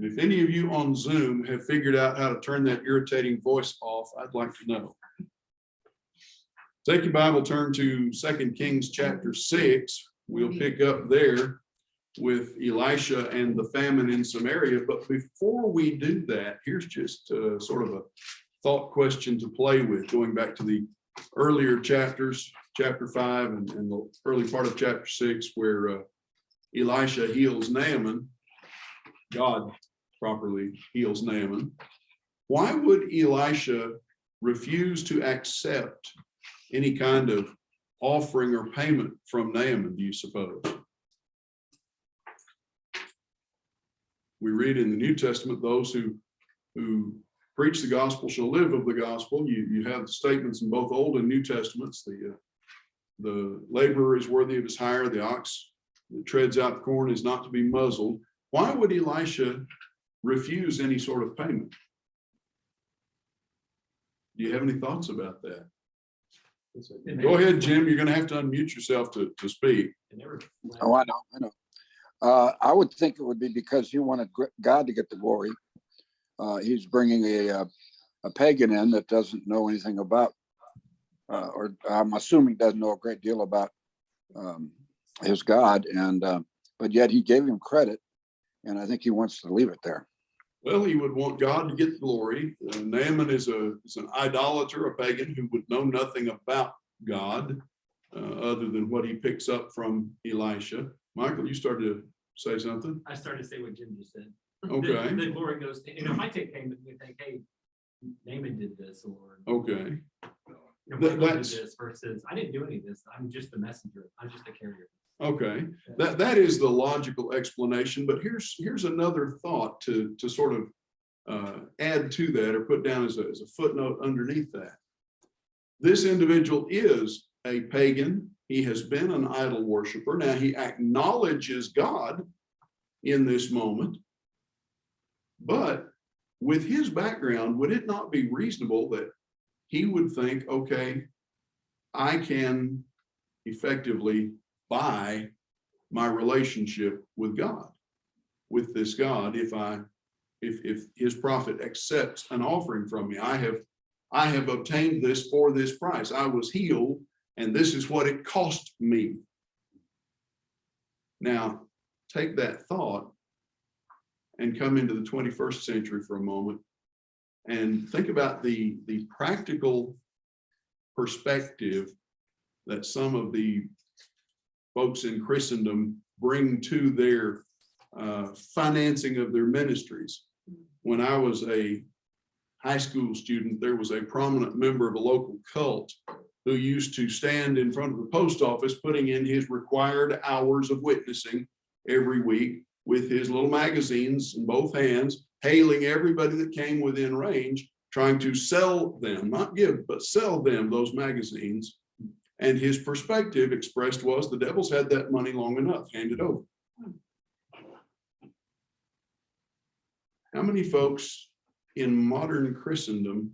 And if any of you on Zoom have figured out how to turn that irritating voice off, I'd like to know. Take your Bible, turn to 2 Kings chapter 6. We'll pick up there with Elisha and the famine in Samaria. But before we do that, here's just sort of a thought question to play with, going back to the earlier chapters, chapter 5 and the early part of chapter 6, where Elisha heals Naaman. God properly heals Naaman. Why would Elisha refuse to accept any kind of offering or payment from Naaman, do you suppose? We read in the New Testament, those who preach the gospel shall live of the gospel. You have the statements in both Old and New Testaments. The laborer is worthy of his hire. The ox that treads out the corn is not to be muzzled. Why would Elisha refuse any sort of payment? Do you have any thoughts about that? Go ahead, Jim. You're going to have to unmute yourself to speak. Oh, I know. I would think it would be because he wanted God to get the glory. He's bringing a pagan in that doesn't know anything about, or I'm assuming doesn't know a great deal about his God, and but yet he gave him credit, and I think he wants to leave it there. Well, he would want God to get the glory. Naaman is an idolater, a pagan who would know nothing about God other than what he picks up from Elisha. Michael, you started to say something? I started to say what Jim just said. Okay. The glory goes to, if I take payment, we think, hey, Naaman did this, or okay. Michael did this, versus I didn't do any of this. I'm just the messenger. I'm just a carrier. Okay, that is the logical explanation, but here's another thought to sort of add to that, or put down as a footnote underneath that. This individual is a pagan. He has been an idol worshiper. Now he acknowledges God in this moment, but with his background, would it not be reasonable that he would think, okay, I can effectively buy my relationship with God, with this God, if his prophet accepts an offering from me. I have obtained this for this price. I was healed, and this is what it cost me. Now, take that thought and come into the 21st century for a moment and think about the practical perspective that some of the folks in Christendom bring to their financing of their ministries. When I was a high school student, there was a prominent member of a local cult who used to stand in front of the post office putting in his required hours of witnessing every week with his little magazines in both hands, hailing everybody that came within range, trying to sell them, not give, but sell them those magazines. And his perspective expressed was the devil's had that money long enough, hand it over. How many folks in modern Christendom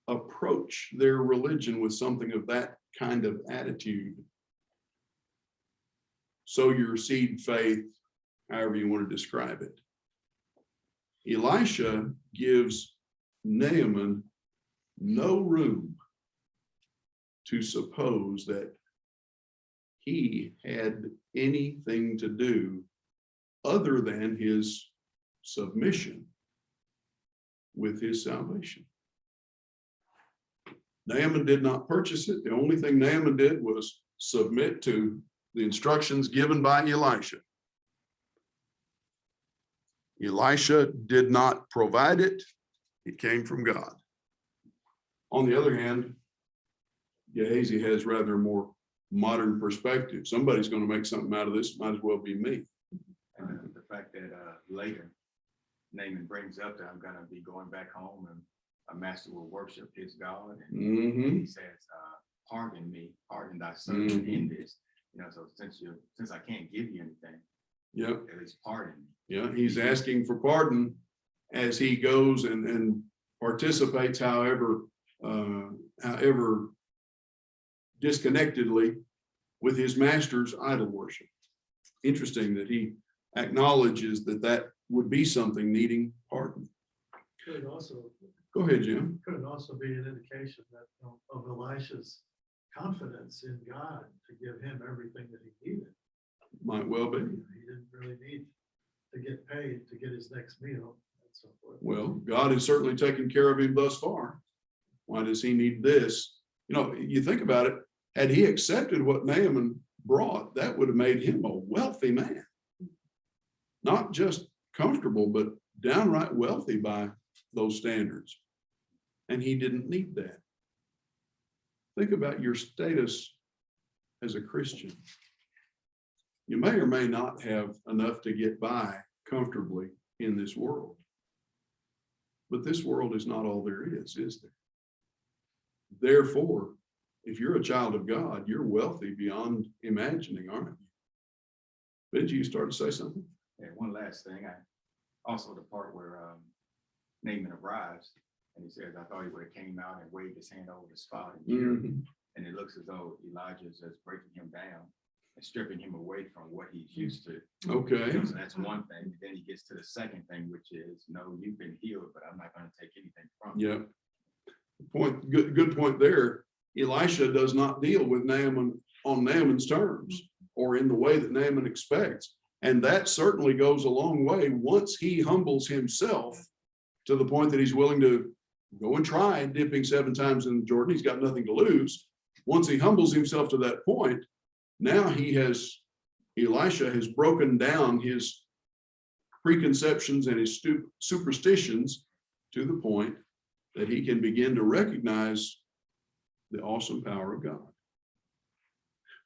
approach their religion with something of that kind of attitude? Sow your seed faith, however you want to describe it. Elisha gives Naaman no room to suppose that he had anything to do other than his submission with his salvation. Naaman did not purchase it. The only thing Naaman did was submit to the instructions given by Elisha. Elisha did not provide it. It came from God. On the other hand, Gehazi has rather a more modern perspective. Somebody's going to make something out of this. Might as well be me. And the fact that later Naaman brings up that I'm going to be going back home and a master will worship his God. Mm-hmm. He says, pardon me, pardon thy servant in this. So since I can't give you anything, at least pardon me. Yeah, he's asking for pardon as he goes and participates, however disconnectedly, with his master's idol worship. Interesting that he acknowledges that that would be something needing pardon. Could also, Go ahead, Jim. could also be an indication that of Elisha's confidence in God to give him everything that he needed. Might well be. He didn't really need to get paid to get his next meal and so forth. Well, God has certainly taken care of him thus far. Why does he need this? You know, you think about it, had he accepted what Naaman brought, that would have made him a wealthy man. Not just comfortable, but downright wealthy by those standards. And he didn't need that. Think about your status as a Christian. You may or may not have enough to get by comfortably in this world. But this world is not all there is there? Therefore, if you're a child of God, you're wealthy beyond imagining, aren't you? Benji, you start to say something? And one last thing, also the part where Naaman arrives and he says, I thought he would have came out and waved his hand over the spot and cheered. And it looks as though Elijah is just breaking him down and stripping him away from what he's used to. Okay. So that's one thing. Then he gets to the second thing, which is, no, you've been healed, but I'm not going to take anything from you. Yeah. Good point there. Elisha does not deal with Naaman on Naaman's terms or in the way that Naaman expects. And that certainly goes a long way once he humbles himself to the point that he's willing to go and try dipping 7 times in the Jordan. He's got nothing to lose. Once he humbles himself to that point, now Elisha has broken down his preconceptions and his superstitions to the point that he can begin to recognize the awesome power of God.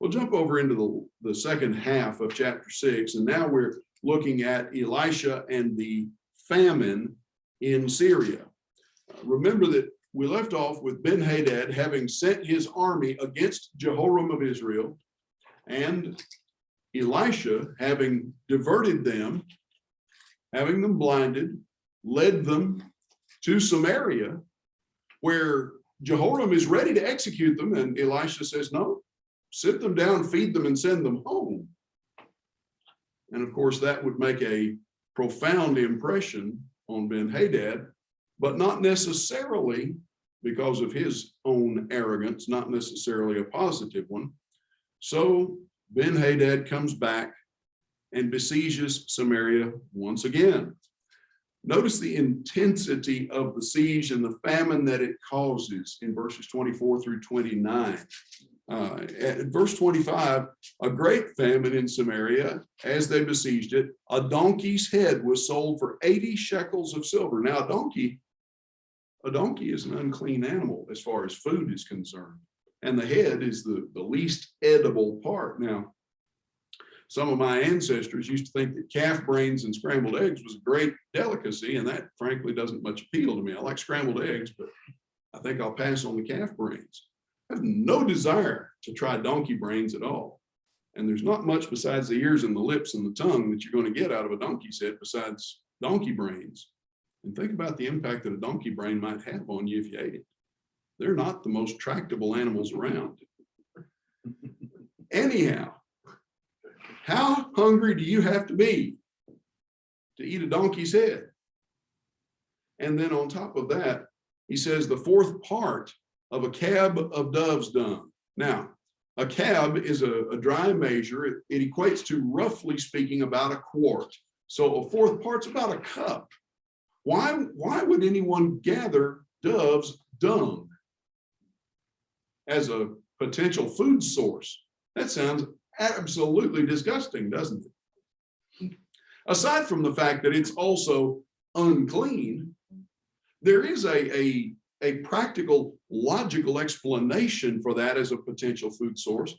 We'll jump over into the second half of chapter 6, and now we're looking at Elisha and the famine in Syria. Remember that we left off with Ben-hadad having sent his army against Jehoram of Israel, and Elisha having diverted them, having them blinded, led them to Samaria, where Jehoram is ready to execute them, and Elisha says, no, sit them down, feed them, and send them home. And of course, that would make a profound impression on Ben-hadad, but not necessarily because of his own arrogance, not necessarily a positive one. So Ben-hadad comes back and besieges Samaria once again. Notice the intensity of the siege and the famine that it causes in verses 24 through 29. At verse 25, a great famine in Samaria as they besieged it. A donkey's head was sold for 80 shekels of silver. Now, a donkey is an unclean animal as far as food is concerned. And the head is the least edible part. Now, some of my ancestors used to think that calf brains and scrambled eggs was a great delicacy, and that frankly doesn't much appeal to me. I like scrambled eggs, but I think I'll pass on the calf brains. I have no desire to try donkey brains at all. And there's not much besides the ears and the lips and the tongue that you're going to get out of a donkey's head besides donkey brains. And think about the impact that a donkey brain might have on you if you ate it. They're not the most tractable animals around. Anyhow, how hungry do you have to be to eat a donkey's head? And then on top of that, he says the fourth part of a cab of dove's dung. Now, a cab is a dry measure. It equates to, roughly speaking, about a quart. So a fourth part's about a cup. Why would anyone gather dove's dung as a potential food source? That sounds absolutely disgusting, doesn't it? Aside from the fact that it's also unclean, there is a practical, logical explanation for that as a potential food source.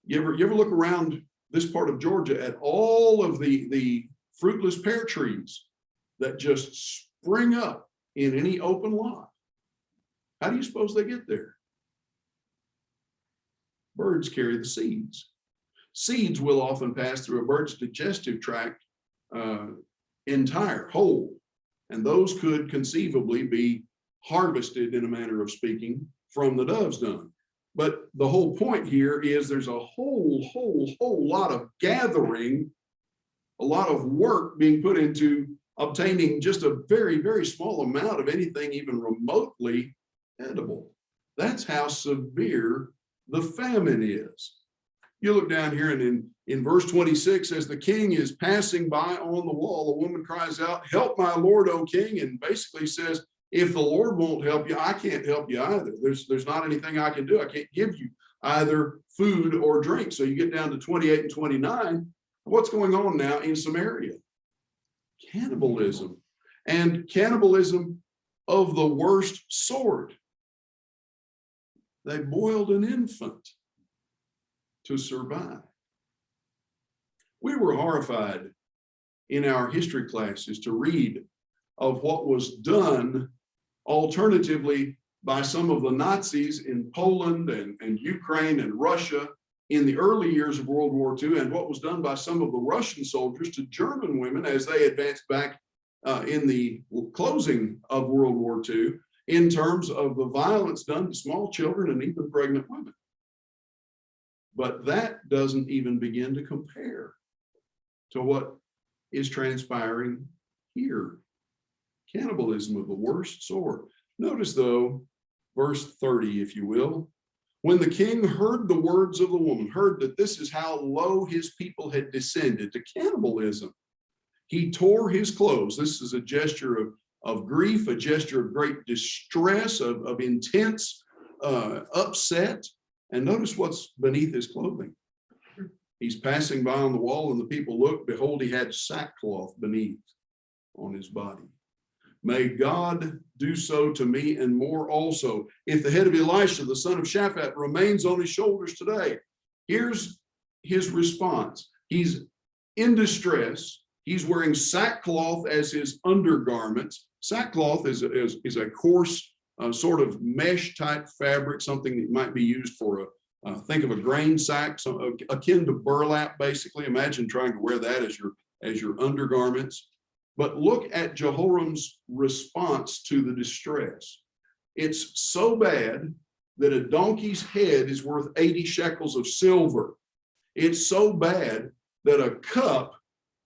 You ever look around this part of Georgia at all of the fruitless pear trees that just spring up in any open lot? How do you suppose they get there? Birds carry the seeds. Seeds will often pass through a bird's digestive tract entire, whole, and those could conceivably be harvested, in a manner of speaking, from the dove's dung. But the whole point here is there's a whole lot of gathering a lot of work being put into obtaining just a very, very small amount of anything even remotely edible. That's how severe the famine is. You look down here and in verse 26, as the king is passing by on the wall, a woman cries out, "Help my Lord, O king," and basically says, if the Lord won't help you, I can't help you either. There's not anything I can do. I can't give you either food or drink. So you get down to 28 and 29. What's going on now in Samaria? Cannibalism, and cannibalism of the worst sort. They boiled an infant to survive. We were horrified in our history classes to read of what was done alternatively by some of the Nazis in Poland and Ukraine and Russia in the early years of World War II, and what was done by some of the Russian soldiers to German women as they advanced back in the closing of World War II, in terms of the violence done to small children and even pregnant women. But that doesn't even begin to compare to what is transpiring here. Cannibalism of the worst sort. Notice though, verse 30, if you will, when the king heard the words of the woman, heard that this is how low his people had descended to cannibalism, he tore his clothes. This is a gesture of grief, a gesture of great distress, of intense upset. And notice what's beneath his clothing. He's passing by on the wall, and the people looked. Behold, he had sackcloth beneath on his body. May God do so to me and more also, if the head of Elisha, the son of Shaphat, remains on his shoulders today. Here's his response. He's in distress. He's wearing sackcloth as his undergarments. Sackcloth is a coarse sort of mesh type fabric, something that might be used for think of a grain sack, so akin to burlap, basically. Imagine trying to wear that as your undergarments. But look at Jehoram's response to the distress. It's so bad that a donkey's head is worth 80 shekels of silver. It's so bad that a cup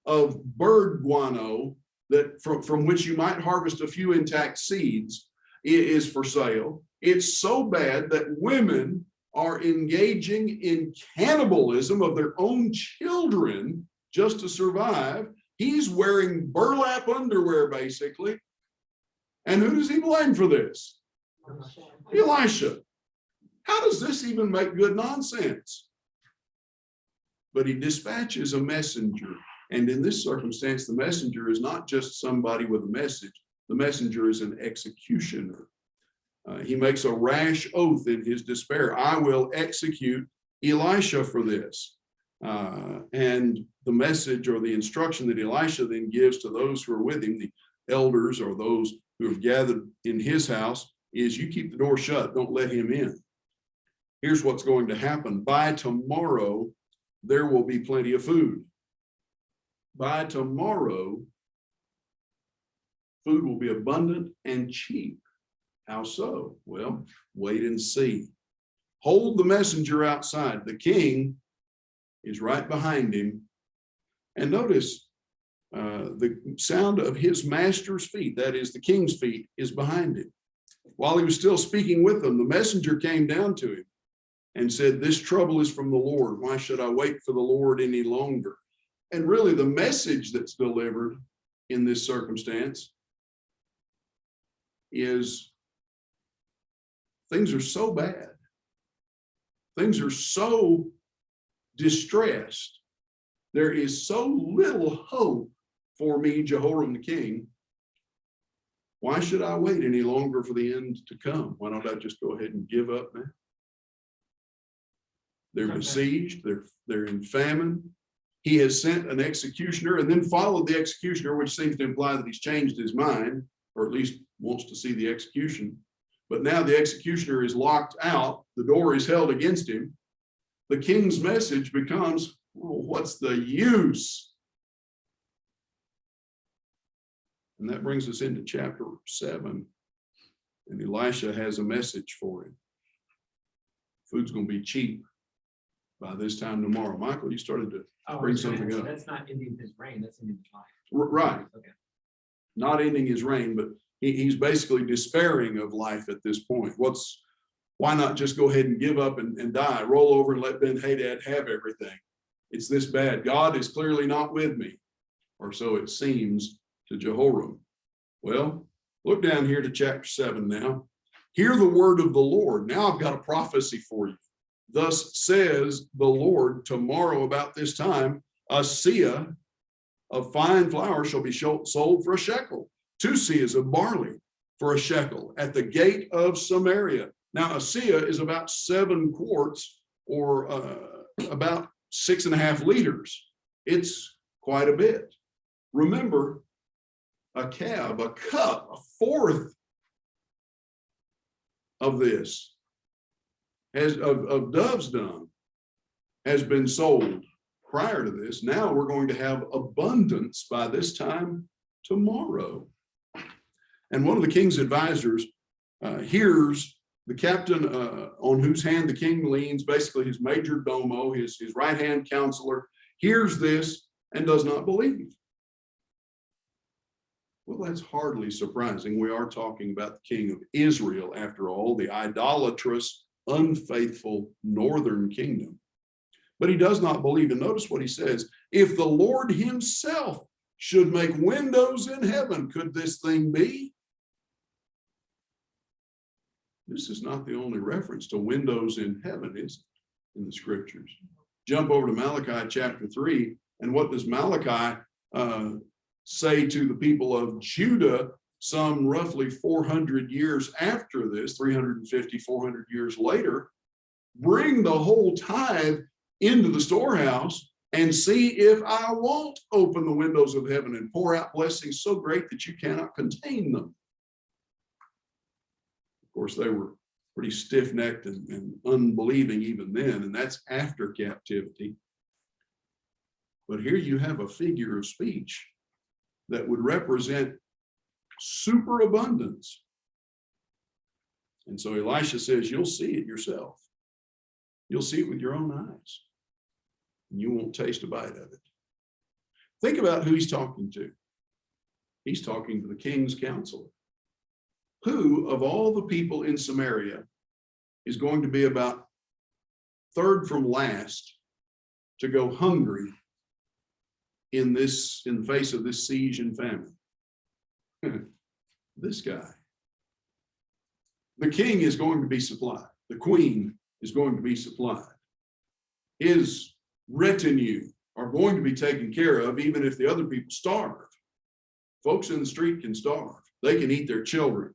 of bird guano that from which you might harvest a few intact seeds is for sale. It's so bad that women are engaging in cannibalism of their own children just to survive. He's wearing burlap underwear, basically. And who does he blame for this? Elisha. How does this even make good nonsense? But he dispatches a messenger. And in this circumstance, the messenger is not just somebody with a message. The messenger is an executioner. He makes a rash oath in his despair. I will execute Elisha for this. And the message or the instruction that Elisha then gives to those who are with him, the elders or those who have gathered in his house, is you keep the door shut, don't let him in. Here's what's going to happen. By tomorrow, there will be plenty of food. By tomorrow, food will be abundant and cheap. How so? Well, wait and see. Hold the messenger outside. The king is right behind him. And notice the sound of his master's feet, that is the king's feet, is behind him. While he was still speaking with them, the messenger came down to him and said, this trouble is from the Lord. Why should I wait for the Lord any longer? And really the message that's delivered in this circumstance is things are so bad. Things are so distressed. There is so little hope for me, Jehoram the king. Why should I wait any longer for the end to come? Why don't I just go ahead and give up now? They're besieged, they're in famine. He has sent an executioner and then followed the executioner, which seems to imply that he's changed his mind, or at least wants to see the execution. But now the executioner is locked out. The door is held against him. The king's message becomes, well, what's the use? And that brings us into chapter 7. And Elisha has a message for him. Food's going to be cheap. by this time tomorrow. Michael, you started to, Oh, Bring okay. something up. That's not ending his reign, that's ending his life. right, Okay. not ending his reign, but he's basically despairing of life at this point. Why not just go ahead and give up and die, roll over and let Ben-hadad have everything? It's this bad. God is clearly not with me, or so it seems to Jehoram. Well, look down here to chapter 7 now. Hear the word of the Lord. Now I've got a prophecy for you. Thus says the Lord, tomorrow about this time, a seah of fine flour shall be sold for a shekel, 2 seahs of barley for a shekel at the gate of Samaria. Now a seah is about 7 quarts, or about 6.5 liters. It's quite a bit. Remember, a cup, a fourth of this of dove's dung has been sold prior to this. Now we're going to have abundance by this time tomorrow. And one of the king's advisors hears the captain on whose hand the king leans, basically his major domo, his right-hand counselor, hears this and does not believe. Well, that's hardly surprising. We are talking about the king of Israel, after all, the idolatrous, unfaithful northern kingdom. But he does not believe. And notice what he says: if the Lord himself should make windows in heaven, could this thing be? This is not the only reference to windows in heaven, is it, in the scriptures? Jump over to Malachi chapter 3. And what does Malachi say to the people of Judah some roughly 400 years after this, 350, 400 years later? Bring the whole tithe into the storehouse and see if I won't open the windows of heaven and pour out blessings so great that you cannot contain them. Of course, they were pretty stiff-necked and unbelieving even then, and that's after captivity. But here you have a figure of speech that would represent superabundance. And so Elisha says, you'll see it yourself. You'll see it with your own eyes. And you won't taste a bite of it. Think about who he's talking to. He's talking to the king's counselor, who of all the people in Samaria is going to be about third from last to go hungry in the face of this siege and famine. This guy. The king is going to be supplied. The queen is going to be supplied. His retinue are going to be taken care of, even if the other people starve. Folks in the street can starve. They can eat their children.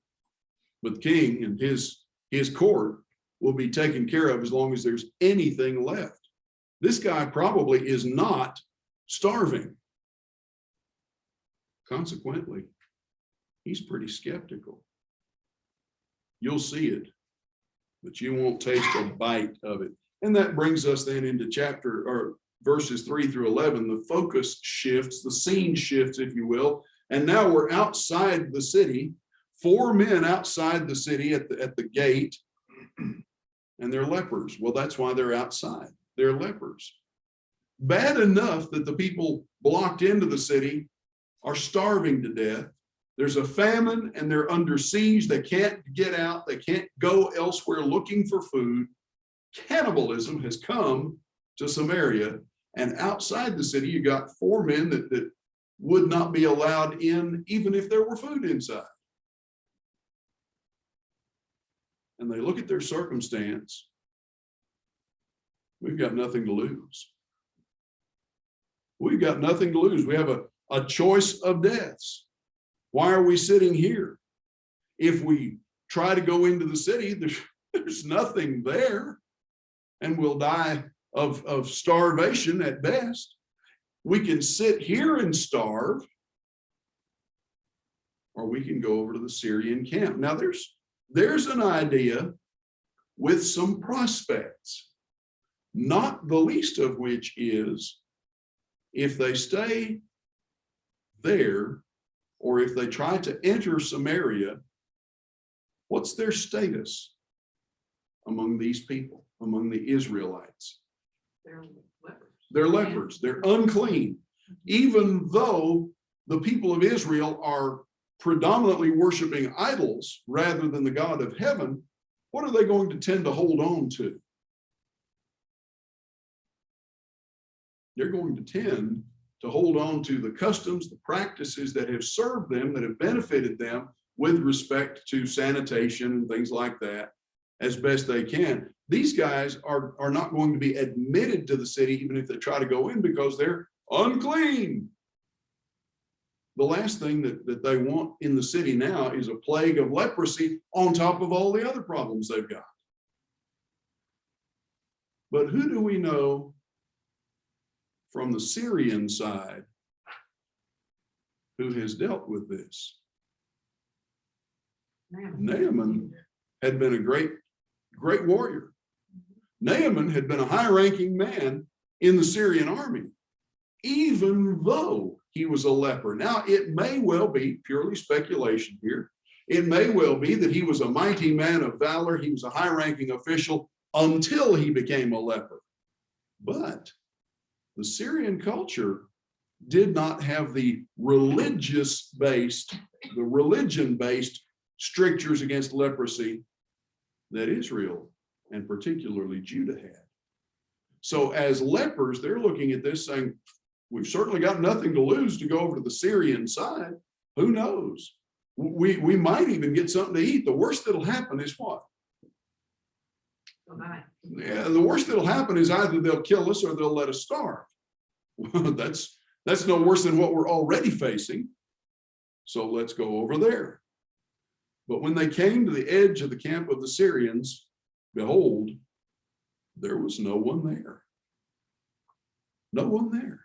But the king and his court will be taken care of as long as there's anything left. This guy probably is not starving. Consequently, he's pretty skeptical. You'll see it, but you won't taste a bite of it. And that brings us then into verses 3 through 11. The focus shifts, the scene shifts, if you will. And now we're outside the city, 4 men outside the city at the gate, and they're lepers. Well, that's why they're outside. They're lepers. Bad enough that the people blocked into the city are starving to death. There's a famine and they're under siege. They can't get out. They can't go elsewhere looking for food. Cannibalism has come to Samaria, and outside the city, you got 4 men that would not be allowed in even if there were food inside. And they look at their circumstance. We've got nothing to lose. We've got nothing to lose. We have a choice of deaths. Why are we sitting here? If we try to go into the city, there's nothing there, and we'll die of starvation at best. We can sit here and starve, or we can go over to the Syrian camp. Now there's an idea with some prospects, not the least of which is if they stay there, or if they try to enter Samaria, what's their status among these people, among the Israelites? They're lepers. They're lepers. They're unclean. Even though the people of Israel are predominantly worshiping idols rather than the God of heaven, what are they going to tend to hold on to? They're going to tend to hold on to the customs, the practices that have served them, that have benefited them with respect to sanitation and things like that as best they can. These guys are not going to be admitted to the city even if they try to go in because they're unclean. The last thing that they want in the city now is a plague of leprosy on top of all the other problems they've got. But who do we know from the Syrian side who has dealt with this? Naaman had been a great warrior. Naaman had been a high-ranking man in the Syrian army, even though he was a leper. Now, it may well be purely speculation here. It may well be that he was a mighty man of valor. He was a high-ranking official until he became a leper. But the Syrian culture did not have the religion-based strictures against leprosy that Israel and particularly Judah had. So as lepers, they're looking at this saying, we've certainly got nothing to lose to go over to the Syrian side. Who knows? We might even get something to eat. The worst that'll happen is what? Yeah, the worst that'll happen is either they'll kill us or they'll let us starve. Well, that's no worse than what we're already facing. So let's go over there. But when they came to the edge of the camp of the Syrians, behold, there was no one there. No one there.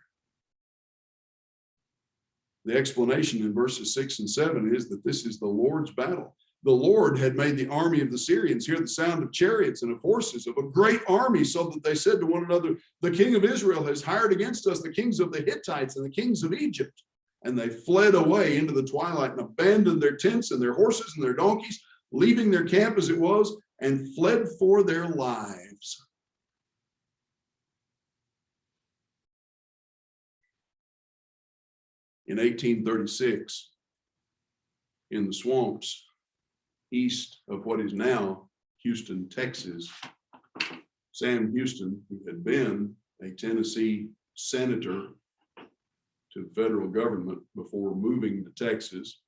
The explanation in verses 6 and 7 is that this is the Lord's battle. The Lord had made the army of the Syrians hear the sound of chariots and of horses, of a great army, so that they said to one another, the king of Israel has hired against us the kings of the Hittites and the kings of Egypt. And they fled away into the twilight and abandoned their tents and their horses and their donkeys, leaving their camp as it was, and fled for their lives. In 1836, in the swamps east of what is now Houston, Texas, Sam Houston, who had been a Tennessee senator to the federal government before moving to Texas,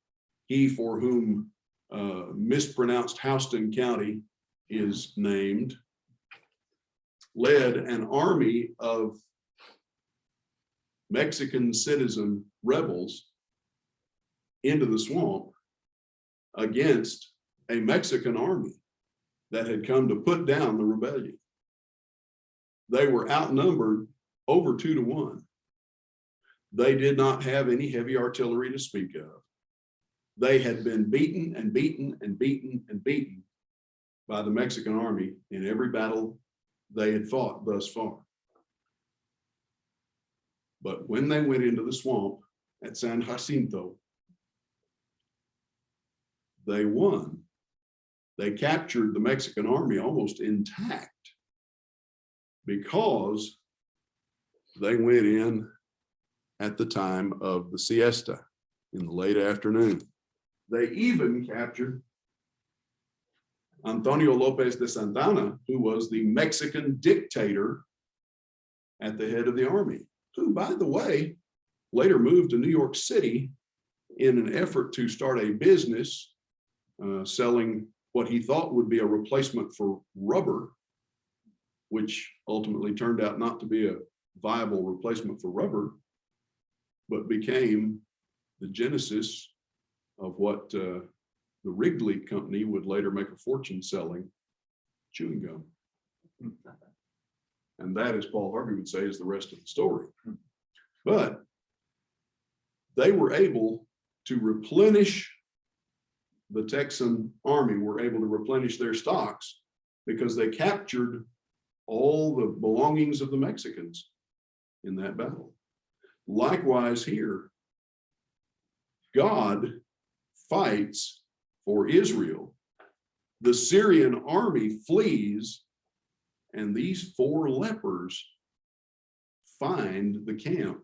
he for whom mispronounced Houston County is named, led an army of Mexican citizen rebels into the swamp against a Mexican army that had come to put down the rebellion. They were outnumbered over 2 to 1. They did not have any heavy artillery to speak of. They had been beaten and beaten and beaten and beaten by the Mexican army in every battle they had fought thus far. But when they went into the swamp at San Jacinto, they won. They captured the Mexican army almost intact because they went in at the time of the siesta in the late afternoon. They even captured Antonio Lopez de Santana, who was the Mexican dictator at the head of the army, who, by the way, later moved to New York City in an effort to start a business selling what he thought would be a replacement for rubber, which ultimately turned out not to be a viable replacement for rubber, but became the genesis of what the Wrigley Company would later make a fortune selling, chewing gum. And that, as Paul Harvey would say, is the rest of the story. But they were able to replenish, the Texan army were able to replenish their stocks because they captured all the belongings of the Mexicans in that battle. Likewise here, God fights for Israel. The Syrian army flees, and these 4 lepers find the camp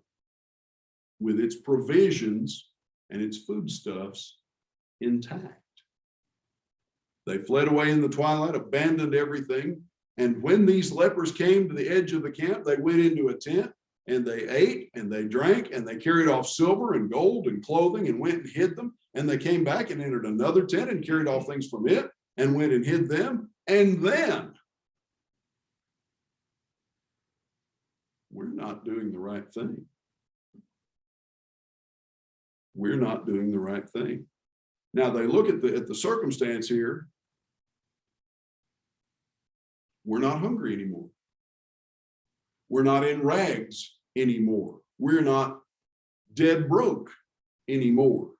with its provisions and its foodstuffs intact. They fled away in the twilight, abandoned everything. And when these lepers came to the edge of the camp, they went into a tent and they ate and they drank and they carried off silver and gold and clothing and went and hid them. And they came back and entered another tent and carried off things from it and went and hid them. And then we're not doing the right thing. We're not doing the right thing. Now they look at the circumstance here. We're not hungry anymore. We're not in rags anymore. We're not dead broke anymore.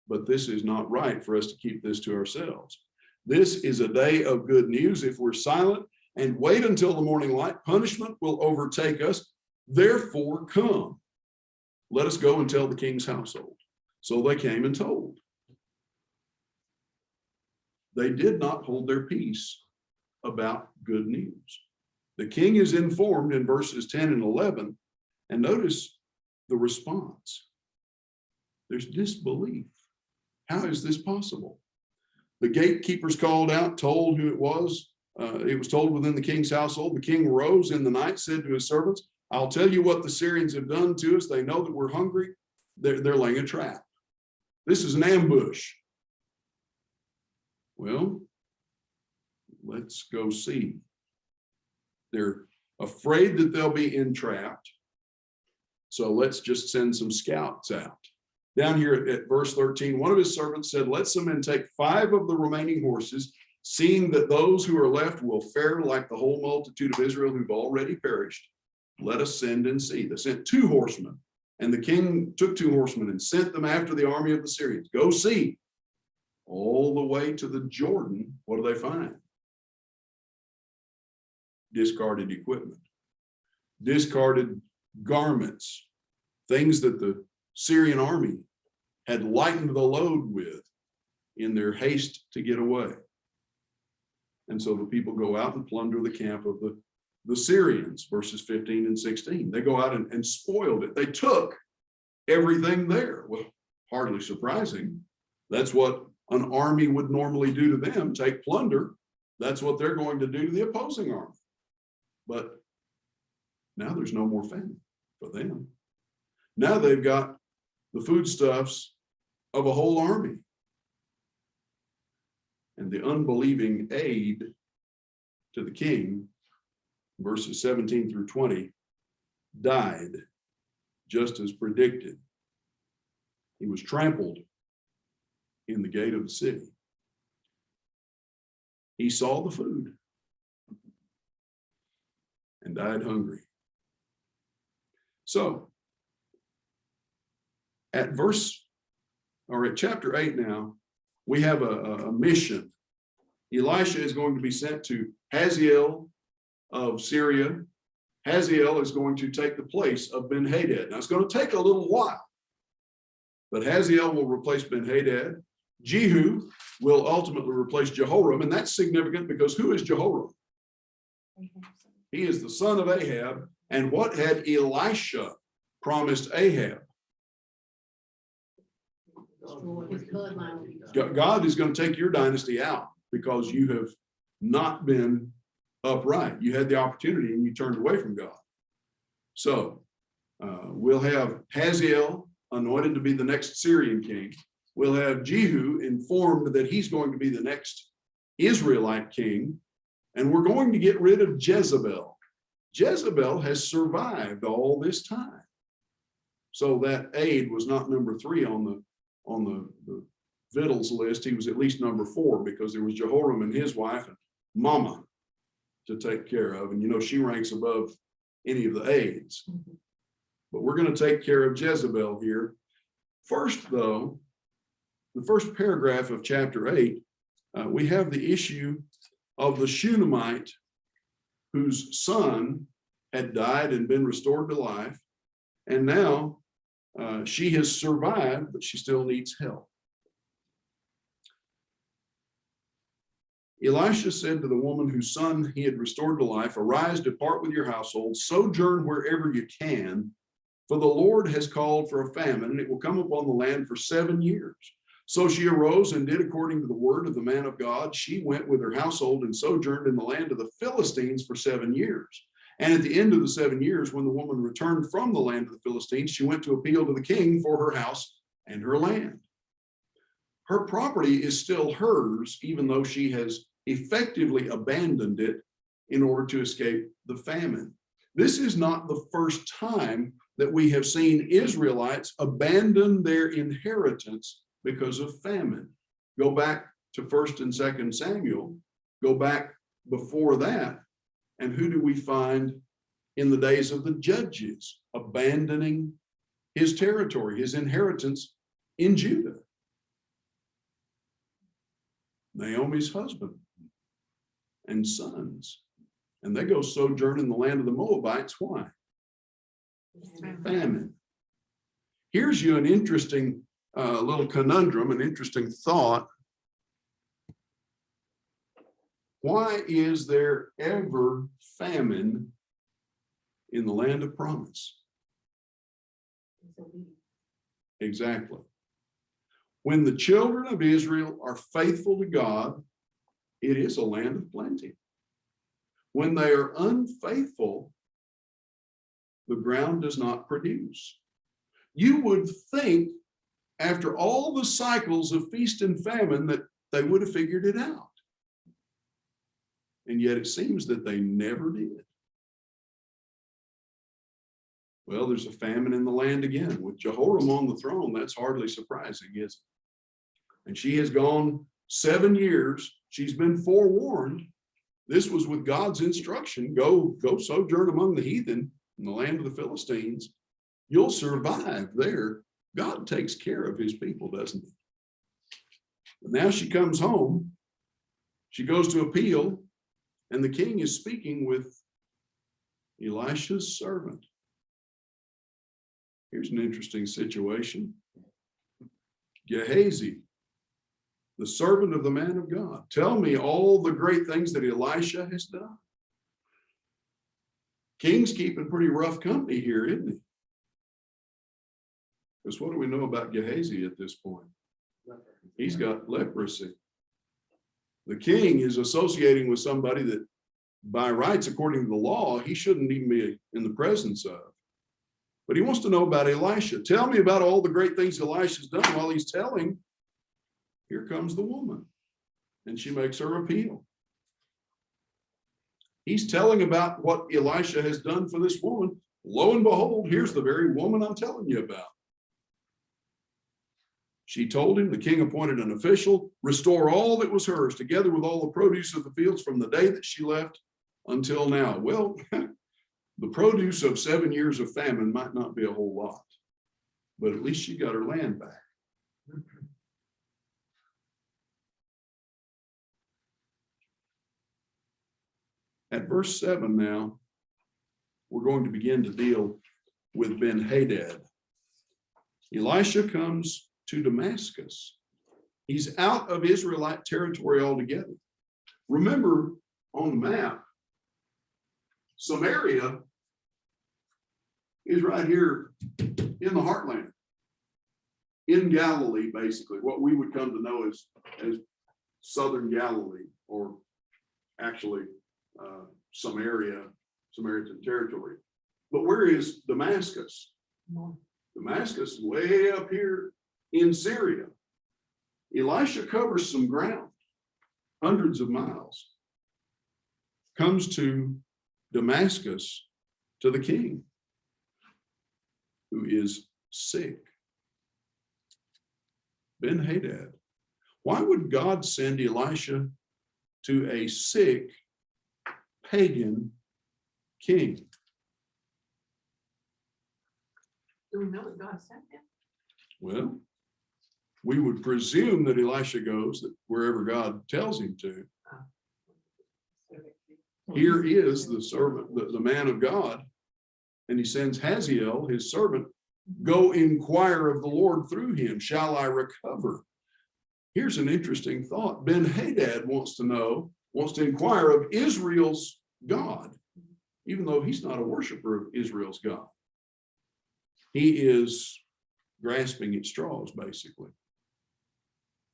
But this is not right for us to keep this to ourselves. This is a day of good news. If we're silent and wait until the morning light, punishment will overtake us. Therefore, come. Let us go and tell the king's household. So they came and told. They did not hold their peace about good news. The king is informed in verses 10 and 11, and notice the response. There's disbelief. How is this possible? The gatekeepers called out, told who it was. It was told within the king's household. The king rose in the night, said to his servants, I'll tell you what the Syrians have done to us. They know that we're hungry. They're laying a trap. This is an ambush. Well, let's go see. They're afraid that they'll be entrapped. So let's just send some scouts out. Down here at verse 13, one of his servants said, let some men take 5 of the remaining horses, seeing that those who are left will fare like the whole multitude of Israel who've already perished. Let us send and see. They sent 2 horsemen, and the king took 2 horsemen and sent them after the army of the Syrians. Go see. All the way to the Jordan, what do they find? Discarded equipment, discarded garments, things that the Syrian army had lightened the load with in their haste to get away. And so the people go out and plunder the camp of the Syrians, verses 15 and 16. They go out and spoiled it. They took everything there. Well, hardly surprising. That's what an army would normally do to them, take plunder. That's what they're going to do to the opposing army. But now there's no more famine for them. Now they've got the foodstuffs of a whole army. And the unbelieving aide to the king, verses 17 through 20, died just as predicted. He was trampled in the gate of the city. He saw the food and died hungry. So at chapter 8 now, we have a mission. Elisha is going to be sent to Hazael of Syria. Hazael is going to take the place of Ben-hadad. Now it's going to take a little while, but Hazael will replace Ben-hadad. Jehu will ultimately replace Jehoram, and that's significant because who is Jehoram? He is the son of Ahab. And what had Elisha promised Ahab? God is going to take your dynasty out because you have not been upright. You had the opportunity and you turned away from God. So we'll have Hazael anointed to be the next Syrian king. We'll have Jehu informed that he's going to be the next Israelite king. And we're going to get rid of Jezebel. Jezebel has survived all this time. So that aide was not number 3 on the victuals list. He was at least number 4 because there was Jehoram and his wife and Mama to take care of. And you know, she ranks above any of the aides. But we're going to take care of Jezebel here. First, though, the first paragraph of chapter 8, we have the issue of the Shunammite whose son had died and been restored to life. And now she has survived, but she still needs help. Elisha said to the woman whose son he had restored to life, "Arise, depart with your household, sojourn wherever you can, for the Lord has called for a famine, and it will come upon the land for 7 years." So she arose and did according to the word of the man of God. She went with her household and sojourned in the land of the Philistines for 7 years. And at the end of the 7 years, when the woman returned from the land of the Philistines, she went to appeal to the king for her house and her land. Her property is still hers, even though she has effectively abandoned it in order to escape the famine. This is not the first time that we have seen Israelites abandon their inheritance because of famine. Go back to 1 and 2 Samuel, go back before that, and who do we find in the days of the judges abandoning his territory, his inheritance in Judah? Naomi's husband and sons. And they go sojourn in the land of the Moabites. Why? Famine. Here's you an interesting little conundrum, an interesting thought. Why is there ever famine in the land of promise? Exactly. When the children of Israel are faithful to God, it is a land of plenty. When they are unfaithful, the ground does not produce. You would think, after all the cycles of feast and famine, that they would have figured it out. And yet it seems that they never did. Well, there's a famine in the land again. With Jehoram on the throne, that's hardly surprising, is it? And she has gone 7 years. She's been forewarned. This was with God's instruction. Go sojourn among the heathen in the land of the Philistines. You'll survive there. God takes care of his people, doesn't he? But now she comes home. She goes to appeal, and the king is speaking with Elisha's servant. Here's an interesting situation. Gehazi, the servant of the man of God, tell me all the great things that Elisha has done. King's keeping pretty rough company here, isn't he? Because what do we know about Gehazi at this point? He's got leprosy. The king is associating with somebody that by rights, according to the law, he shouldn't even be in the presence of. But he wants to know about Elisha. Tell me about all the great things Elisha's done. While he's telling, here comes the woman, and she makes her appeal. He's telling about what Elisha has done for this woman. Lo and behold, here's the very woman I'm telling you about. She told him, the king appointed an official, restore all that was hers, together with all the produce of the fields from the day that she left until now. Well, the produce of 7 years of famine might not be a whole lot, but at least she got her land back. At verse 7 now, we're going to begin to deal with Ben-hadad. Elisha comes to Damascus. He's out of Israelite territory altogether. Remember, on the map, Samaria is right here in the heartland, in Galilee, basically, what we would come to know as southern Galilee, or actually Samaritan territory. But where is Damascus? Damascus is way up here in Syria. Elisha covers some ground, hundreds of miles, comes to Damascus to the king, who is sick. Ben-hadad. Why would God send Elisha to a sick pagan king? Do we know that God sent him? Well, we would presume that Elisha goes that wherever God tells him to. Here is the servant, the man of God, and he sends Hazael, his servant, go inquire of the Lord through him. Shall I recover? here's an interesting thought. Ben-hadad wants to inquire of Israel's God, even though he's not a worshiper of Israel's God. He is grasping at straws, basically.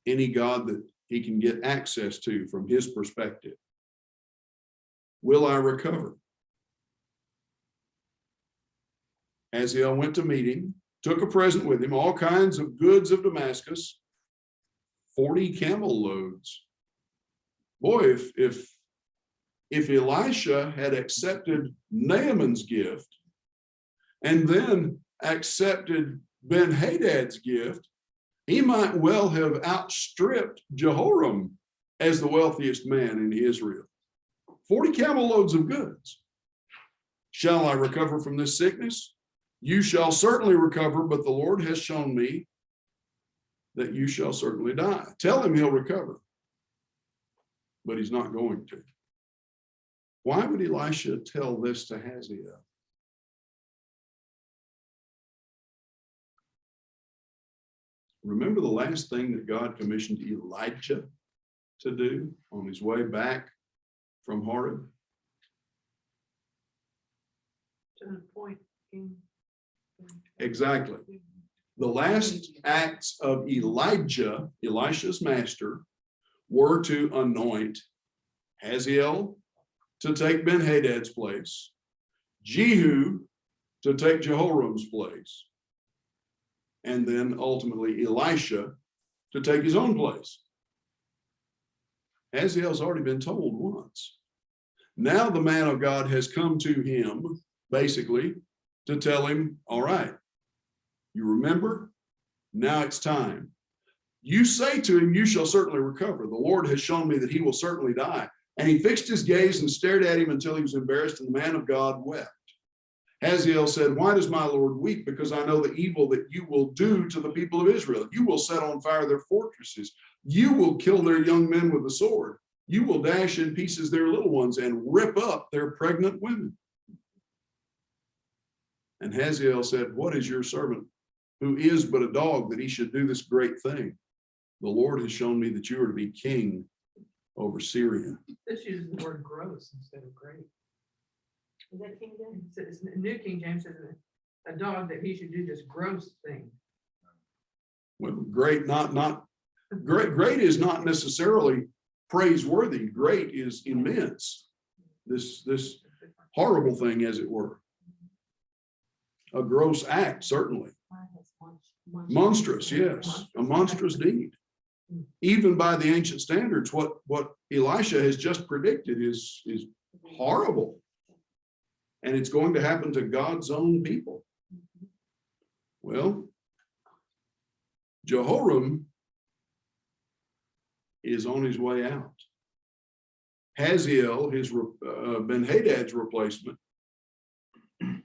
Any God that he can get access to from his perspective. Will I recover? Hazael went to meet him, took a present with him, all kinds of goods of Damascus, 40 camel loads. Boy, if Elisha had accepted Naaman's gift and then accepted Ben-hadad's gift, he might well have outstripped Jehoram as the wealthiest man in Israel. 40 camel loads of goods. Shall I recover from this sickness? You shall certainly recover, but the Lord has shown me that you shall certainly die. Tell him he'll recover, but he's not going to. Why would Elisha tell this to Hazael? Remember the last thing that God commissioned Elijah to do on his way back from Horeb? To the point. Exactly. The last acts of Elijah, Elisha's master, were to anoint Hazael to take Ben-hadad's place, Jehu to take Jehoram's place, and then ultimately Elisha to take his own place. Hazael's already been told once. Now the man of God has come to him, basically, to tell him, all right, you remember? Now it's time. You say to him, you shall certainly recover. The Lord has shown me that he will certainly die. And he fixed his gaze and stared at him until he was embarrassed, and the man of God wept. Hazael said, why does my Lord weep? Because I know the evil that you will do to the people of Israel. You will set on fire their fortresses. You will kill their young men with the sword. You will dash in pieces their little ones and rip up their pregnant women. And Hazael said, what is your servant, who is but a dog, that he should do this great thing? The Lord has shown me that you are to be king over Syria. This uses the word gross instead of great. Is that King James? It's New King James says a dog that he should do this gross thing. Well, great, great is not necessarily praiseworthy. Great is immense. This horrible thing, as it were. A gross act, certainly. Monstrous, yes, a monstrous deed. Even by the ancient standards, what Elisha has just predicted is horrible. And it's going to happen to God's own people. Well, Jehoram is on his way out. Hazael, his Ben-hadad's replacement,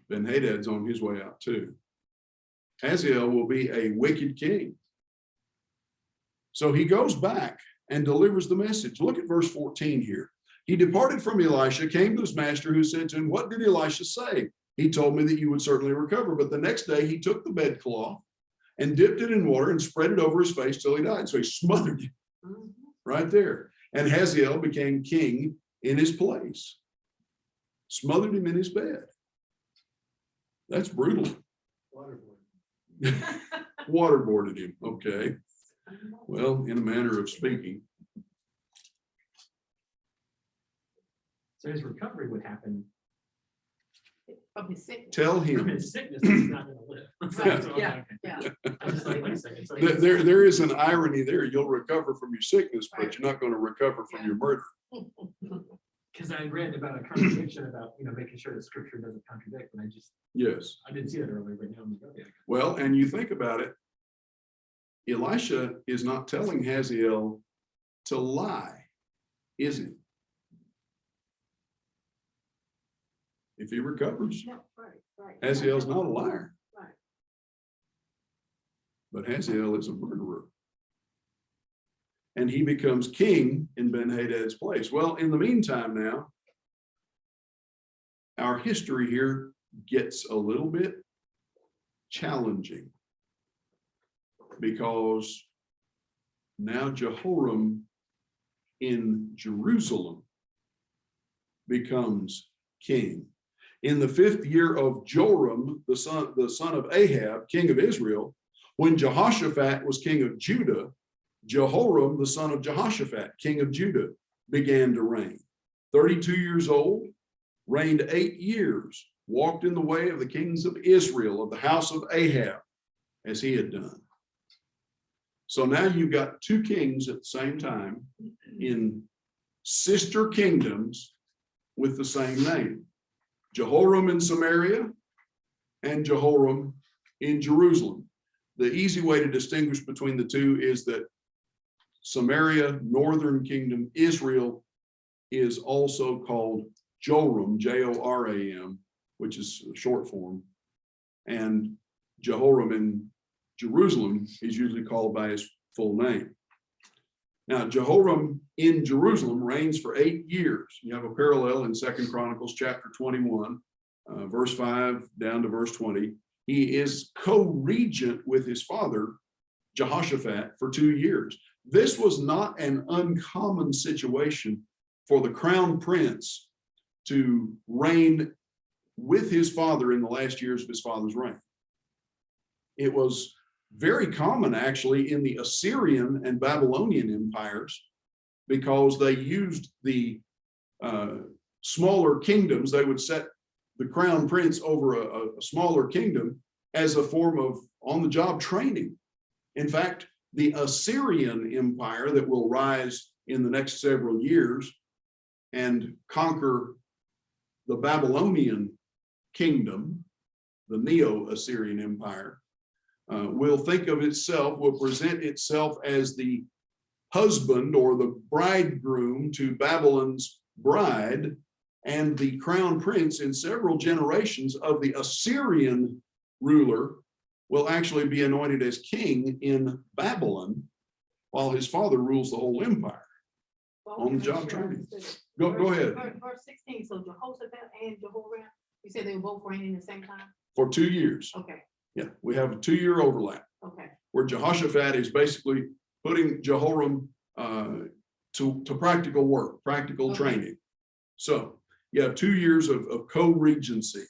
Ben-hadad's on his way out too. Hazael will be a wicked king. So he goes back and delivers the message. Look at verse 14 here. He departed from Elisha, came to his master, who said to him, what did Elisha say? He told me that you would certainly recover. But the next day he took the bedcloth and dipped it in water and spread it over his face till he died. So he smothered him right there. And Hazael became king in his place. Smothered him in his bed. That's brutal. Waterboarded him. Okay. Well, in a manner of speaking. So his recovery would happen From his sickness. Tell from him. his sickness. He's not going to live. Right, So, yeah, okay. yeah. I just like I said, it's like There is an irony there. You'll recover from your sickness, but you're not going to recover from your murder. because I read about a contradiction about making sure that scripture doesn't contradict, and Yes. I didn't see that earlier, but now I'm like, okay. Well, and you think about it, Elisha is not telling Hazael to lie, is he? If he recovers, No, right. Hazael's not a liar. Right. But Hazael is a murderer. And he becomes king in Ben-hadad's place. Well, in the meantime now, our history here gets a little bit challenging because Now Jehoram in Jerusalem becomes king. In the 5th year of Joram, the son of Ahab, king of Israel, when Jehoshaphat was king of Judah, Jehoram, the son of Jehoshaphat, king of Judah, began to reign. 32 years old, reigned 8 years, walked in the way of the kings of Israel, of the house of Ahab, as he had done. So now you've got 2 kings at the same time in sister kingdoms with the same name. Jehoram in Samaria and Jehoram in Jerusalem. The easy way to distinguish between the two is that Samaria, northern kingdom, Israel, is also called Joram, Joram, which is short form. And Jehoram in Jerusalem is usually called by his full name. Now, Jehoram in Jerusalem reigns for 8 years. You have a parallel in 2 Chronicles chapter 21, verse 5 down to verse 20. He is co-regent with his father, Jehoshaphat, for 2 years. This was not an uncommon situation for the crown prince to reign with his father in the last years of his father's reign. It was very common actually in the Assyrian and Babylonian empires, because they used the smaller kingdoms. They would set the crown prince over a smaller kingdom as a form of on-the-job training. In fact, the Assyrian empire that will rise in the next several years and conquer the Babylonian kingdom, the Neo-Assyrian empire, will present itself as the husband or the bridegroom to Babylon's bride, and the crown prince in several generations of the Assyrian ruler will actually be anointed as king in Babylon, while his father rules the whole empire. On the job training. Go ahead. Verse 16, so Jehoshaphat and Jehoram, you said they were both reigning at the same time? For 2 years. Okay, Yeah, we have a 2-year overlap okay. where Jehoshaphat is basically putting Jehoram to practical work, practical Okay. training. So you have 2 years of co-regency,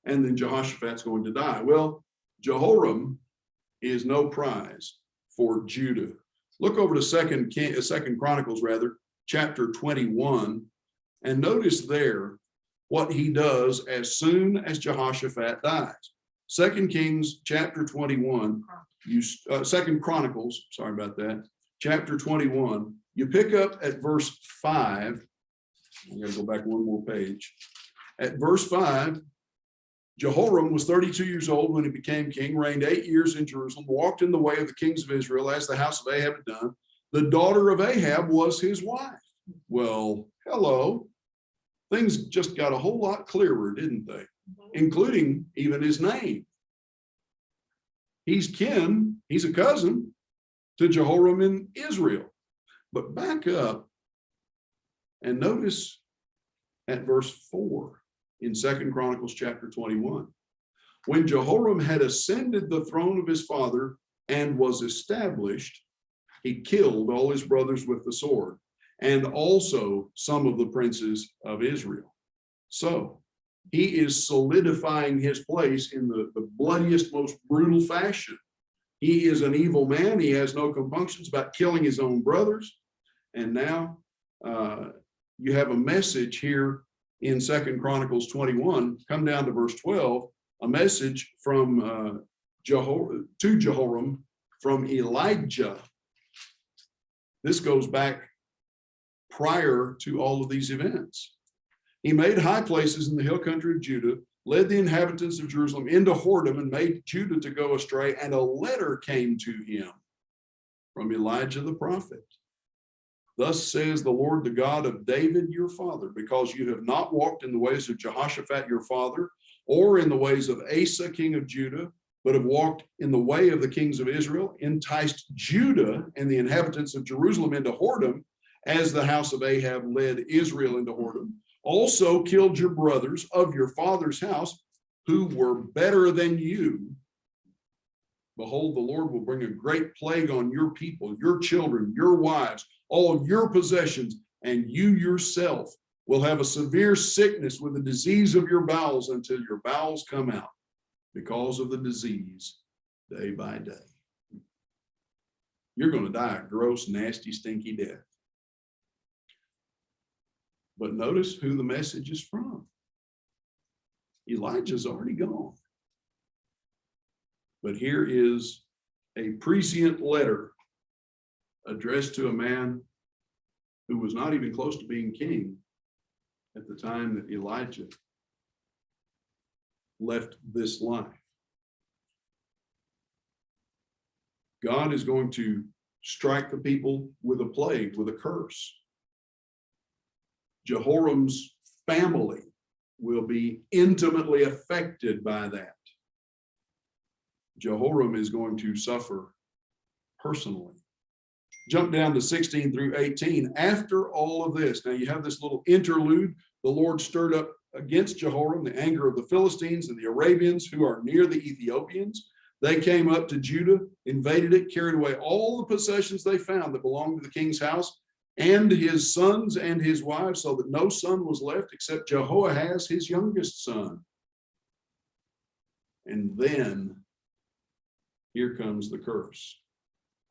and then Jehoshaphat's going to die. Well, Jehoram is no prize for Judah. Look over to Second Chronicles, chapter 21, and notice there what he does as soon as Jehoshaphat dies. 2 Kings chapter 21, 2 Chronicles, sorry about that, chapter 21, you pick up at verse 5. I'm going to go back one more page. At verse 5, Jehoram was 32 years old when he became king, reigned 8 years in Jerusalem, walked in the way of the kings of Israel, as the house of Ahab had done. The daughter of Ahab was his wife. Well, hello. Things just got a whole lot clearer, didn't they? Including even his name. He's kin, he's a cousin to Jehoram in Israel. But back up and notice at verse 4 in 2 Chronicles chapter 21. When Jehoram had ascended the throne of his father and was established, he killed all his brothers with the sword, and also some of the princes of Israel. So he is solidifying his place in the bloodiest, most brutal fashion. He is an evil man. He has no compunctions about killing his own brothers. And now you have a message here in 2 Chronicles 21, come down to verse 12, a message from Jehoram from Elijah. This goes back prior to all of these events. He made high places in the hill country of Judah, led the inhabitants of Jerusalem into whoredom, and made Judah to go astray. And a letter came to him from Elijah the prophet. Thus says the Lord, the God of David your father, because you have not walked in the ways of Jehoshaphat your father, or in the ways of Asa king of Judah, but have walked in the way of the kings of Israel, enticed Judah and the inhabitants of Jerusalem into whoredom, as the house of Ahab led Israel into whoredom, also killed your brothers of your father's house, who were better than you, Behold, the Lord will bring a great plague on your people, your children, your wives, all of your possessions, and you yourself will have a severe sickness with the disease of your bowels until your bowels come out because of the disease day by day. You're going to die a gross, nasty, stinky death. But notice who the message is from. Elijah's already gone. But here is a prescient letter addressed to a man who was not even close to being king at the time that Elijah left this life. God is going to strike the people with a plague, with a curse. Jehoram's family will be intimately affected by that. Jehoram is going to suffer personally. Jump down to 16 through 18. After all of this, now you have this little interlude. The Lord stirred up against Jehoram the anger of the Philistines and the Arabians who are near the Ethiopians. They came up to Judah, invaded it, carried away all the possessions they found that belonged to the king's house and his sons and his wives, so that no son was left except Jehoahaz, his youngest son. And then here comes the curse.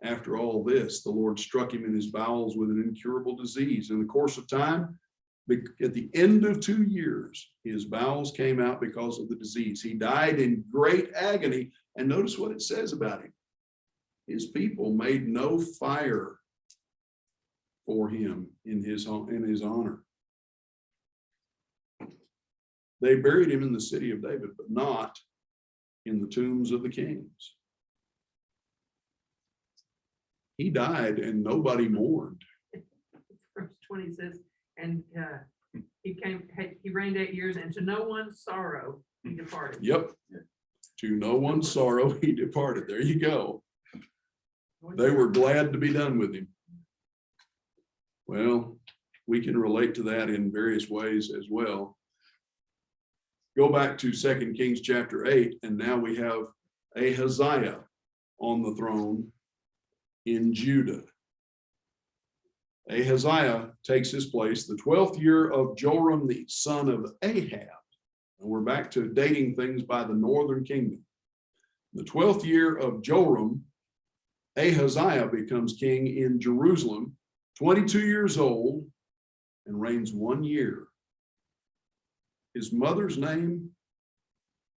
After all this, the Lord struck him in his bowels with an incurable disease. In the course of time, at the end of 2 years, his bowels came out because of the disease. He died in great agony. And notice what it says about him. His people made no fire for him in his honor. They buried him in the city of David, but not in the tombs of the kings. He died and nobody mourned. Verse 20 says, and he reigned 8 years, and to no one's sorrow he departed. Yep. To no one's sorrow he departed. There you go. They were glad to be done with him. Well, we can relate to that in various ways as well. Go back to 2 Kings chapter 8, and now we have Ahaziah on the throne in Judah. Ahaziah takes his place the 12th year of Joram, the son of Ahab. And we're back to dating things by the northern kingdom. The 12th year of Joram, Ahaziah becomes king in Jerusalem, 22 years old, and reigns 1 year. His mother's name,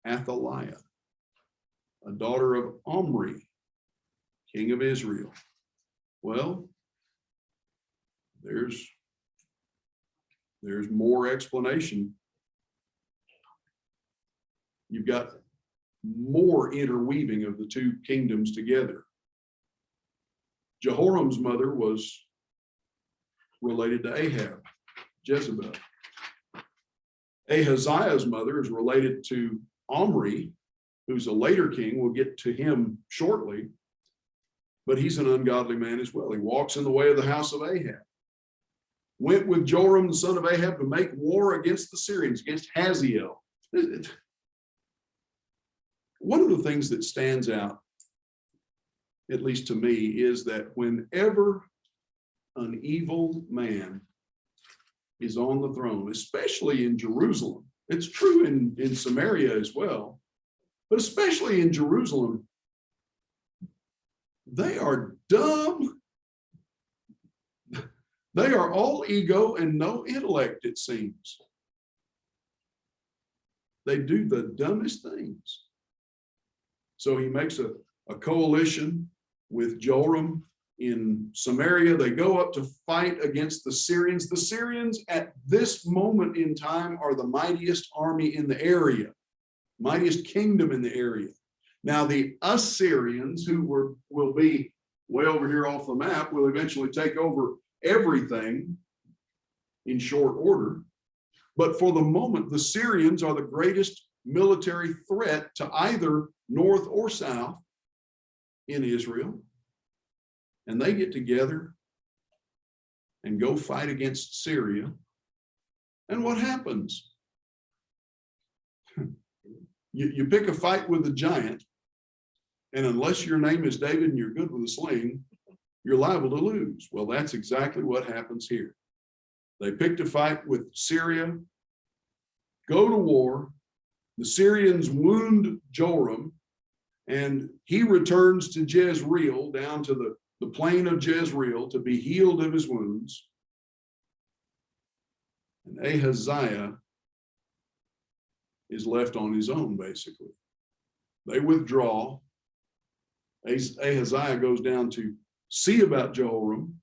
Athaliah, a daughter of Omri, king of Israel. Well, there's more explanation. You've got more interweaving of the two kingdoms together. Jehoram's mother was related to Ahab, Jezebel. Ahaziah's mother is related to Omri, who's a later king. We'll get to him shortly, but he's an ungodly man as well. He walks in the way of the house of Ahab. Went with Joram, the son of Ahab, to make war against the Syrians, against Hazael. One of the things that stands out, at least to me, is that whenever an evil man is on the throne, especially in Jerusalem, it's true in Samaria as well, but especially in Jerusalem, they are dumb. They are all ego and no intellect, it seems. They do the dumbest things. So he makes a coalition with Joram in Samaria. They go up to fight against the Syrians. The Syrians at this moment in time are the mightiest army in the area, mightiest kingdom in the area. Now the Assyrians, who will be way over here off the map, will eventually take over everything in short order. But for the moment, the Syrians are the greatest military threat to either north or south in Israel. And they get together and go fight against Syria. And what happens? You pick a fight with a giant, And unless your name is David and you're good with a sling, you're liable to lose. Well, that's exactly what happens here. They picked a fight with Syria, go to war. The Syrians wound Joram, and he returns to Jezreel, down to the plain of Jezreel, to be healed of his wounds. And Ahaziah is left on his own, basically. They withdraw. Ahaziah goes down to see about Joram,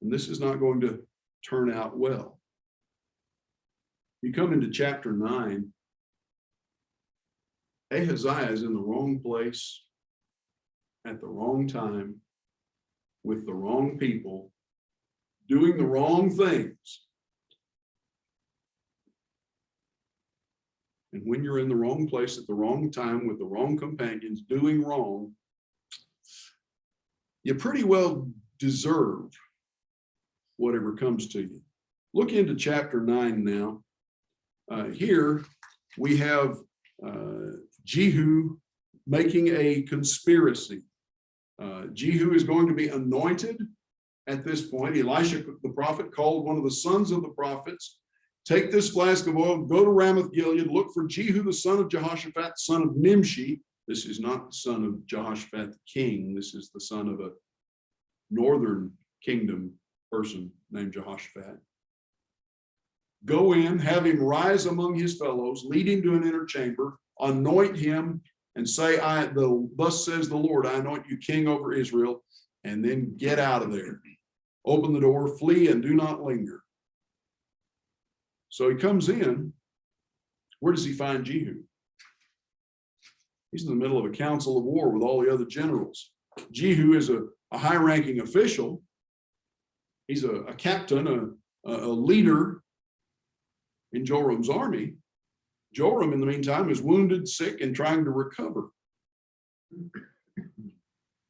and this is not going to turn out well. You come into chapter 9, Ahaziah is in the wrong place at the wrong time with the wrong people doing the wrong things. And when you're in the wrong place at the wrong time with the wrong companions doing wrong, you pretty well deserve whatever comes to you. Look into chapter 9 now. Here we have Jehu making a conspiracy. Jehu is going to be anointed at this point. Elisha, the prophet, called one of the sons of the prophets, take this flask of oil, go to Ramoth Gilead, look for Jehu, the son of Jehoshaphat, son of Nimshi. This is not the son of Jehoshaphat the king. This is the son of a northern kingdom person named Jehoshaphat. Go in, have him rise among his fellows, lead him to an inner chamber, anoint him, and say, thus says the Lord, I anoint you king over Israel, and then get out of there. Open the door, flee, and do not linger. So he comes in. Where does he find Jehu? He's in the middle of a council of war with all the other generals. Jehu is a high-ranking official. He's a captain, a leader in Joram's army. Joram, in the meantime, is wounded, sick, and trying to recover.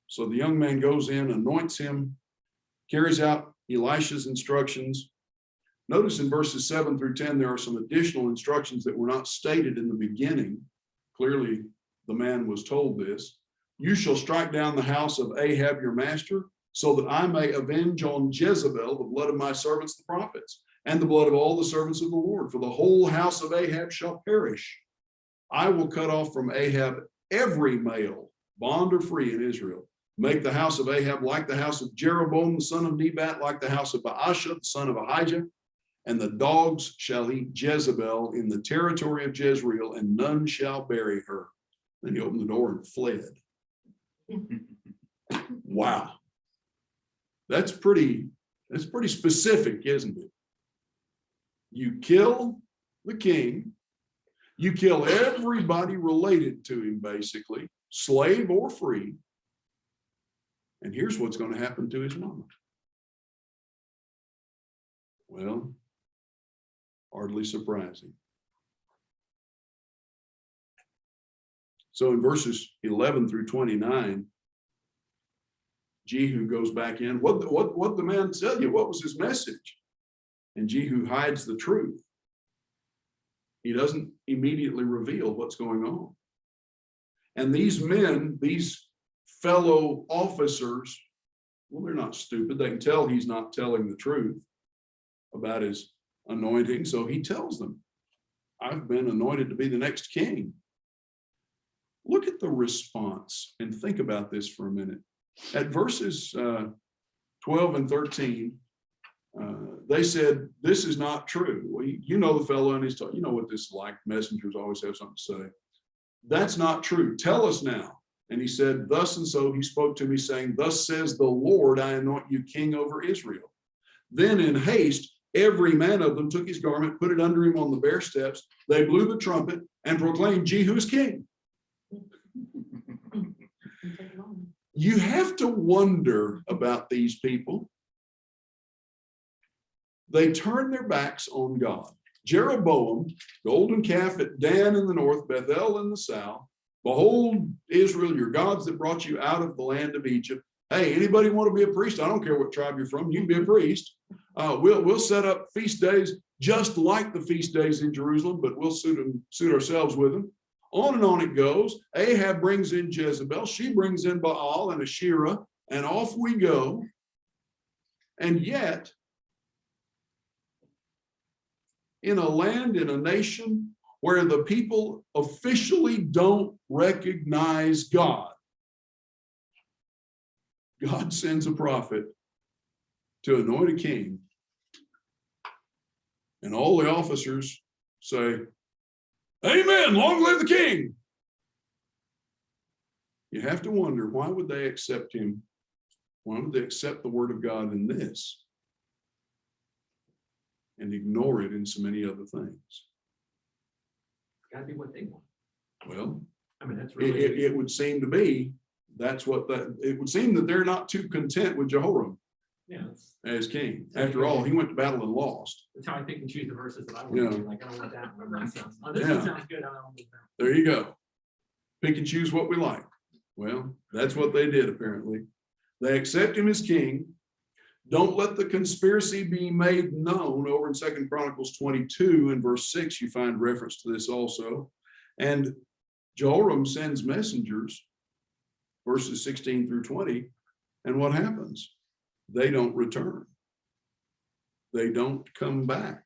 So the young man goes in, anoints him, carries out Elisha's instructions. Notice in verses 7 through 10, there are some additional instructions that were not stated in the beginning. Clearly, the man was told this. You shall strike down the house of Ahab, your master, so that I may avenge on Jezebel the blood of my servants, the prophets, and the blood of all the servants of the Lord. For the whole house of Ahab shall perish. I will cut off from Ahab every male, bond or free, in Israel. Make the house of Ahab like the house of Jeroboam, the son of Nebat, like the house of Baasha, the son of Ahijah. And the dogs shall eat Jezebel in the territory of Jezreel, and none shall bury her. Then he opened the door and fled. Wow. That's pretty specific, isn't it? You kill the king, you kill everybody related to him, basically, slave or free. And here's what's going to happen to his mama. Well, hardly surprising. So in verses 11 through 29, Jehu goes back in. What the man tell you? What was his message? And Jehu hides the truth. He doesn't immediately reveal what's going on. And these men, these fellow officers, well, they're not stupid. They can tell he's not telling the truth about his anointing. So he tells them, I've been anointed to be the next king. Look at the response and think about this for a minute. At verses 12 and 13, they said, this is not true. Well, you know the fellow and he's talking, you know what this is like. Messengers always have something to say. That's not true. Tell us now. And he said, thus and so he spoke to me, saying, thus says the Lord, I anoint you king over Israel. Then in haste, every man of them took his garment, put it under him on the bare steps. They blew the trumpet and proclaimed Jehu as king. You have to wonder about these people. They turn their backs on God. Jeroboam, golden calf at Dan in the north, Bethel in the south. Behold, Israel, your gods that brought you out of the land of Egypt. Hey, anybody want to be a priest? I don't care what tribe you're from. You can be a priest. We'll set up feast days just like the feast days in Jerusalem, but we'll suit ourselves with them. On and on it goes. Ahab brings in Jezebel. She brings in Baal and Asherah, and off we go. And yet, in a land, in a nation where the people officially don't recognize God, God sends a prophet to anoint a king, and all the officers say, "Amen, long live the king." You have to wonder, why would they accept him? Why would they accept the word of God in this and ignore it in so many other things? Gotta be what they want. Well, I mean, that's it, really. it would seem to be, it would seem that they're not too content with Jehoram Yeah, as king. After all, he went to battle and lost. that's how I pick and choose the verses that I want. Yeah. To like, I don't want that one. That sounds, oh, this Yeah. one sounds good. I don't want that. There you go. Pick and choose what we like. Well, that's what they did apparently. They accept him as king. Don't let the conspiracy be made known. Over in 2 Chronicles 22 and verse 6, you find reference to this also. And Jehoram sends messengers, verses 16 through 20. And what happens? They don't return. They don't come back.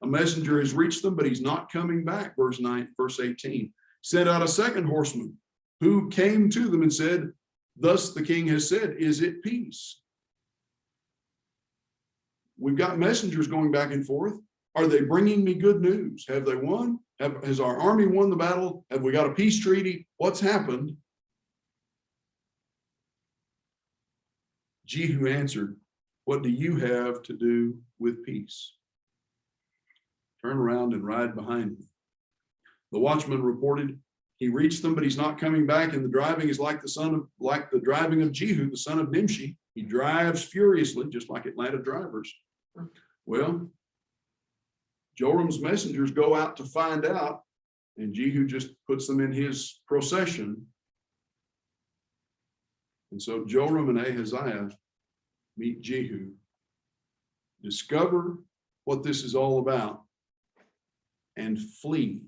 A messenger has reached them, but he's not coming back. Verse 18. Sent out a second horseman who came to them and said, "Thus the king has said, is it peace?" We've got messengers going back and forth. Are they bringing me good news? Have they won? Has our army won the battle? Have we got a peace treaty? What's happened? Jehu answered, "What do you have to do with peace? Turn around and ride behind me." The watchman reported, "He reached them, but he's not coming back, and the driving is like the driving of Jehu, the son of Nimshi. He drives furiously, just like Atlanta drivers." Well, Joram's messengers go out to find out, and Jehu just puts them in his procession. And so Joram and Ahaziah meet Jehu, discover what this is all about, and flee.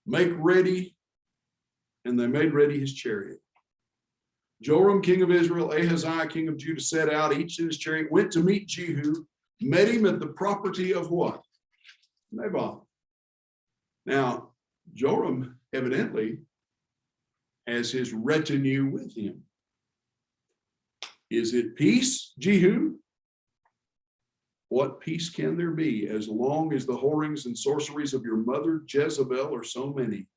Make ready, and they made ready his chariot. Joram, king of Israel, Ahaziah, king of Judah, set out, each in his chariot, went to meet Jehu, met him at the property of what? Naboth. Now, Joram evidently has his retinue with him. Is it peace, Jehu? What peace can there be as long as the whorings and sorceries of your mother Jezebel are so many?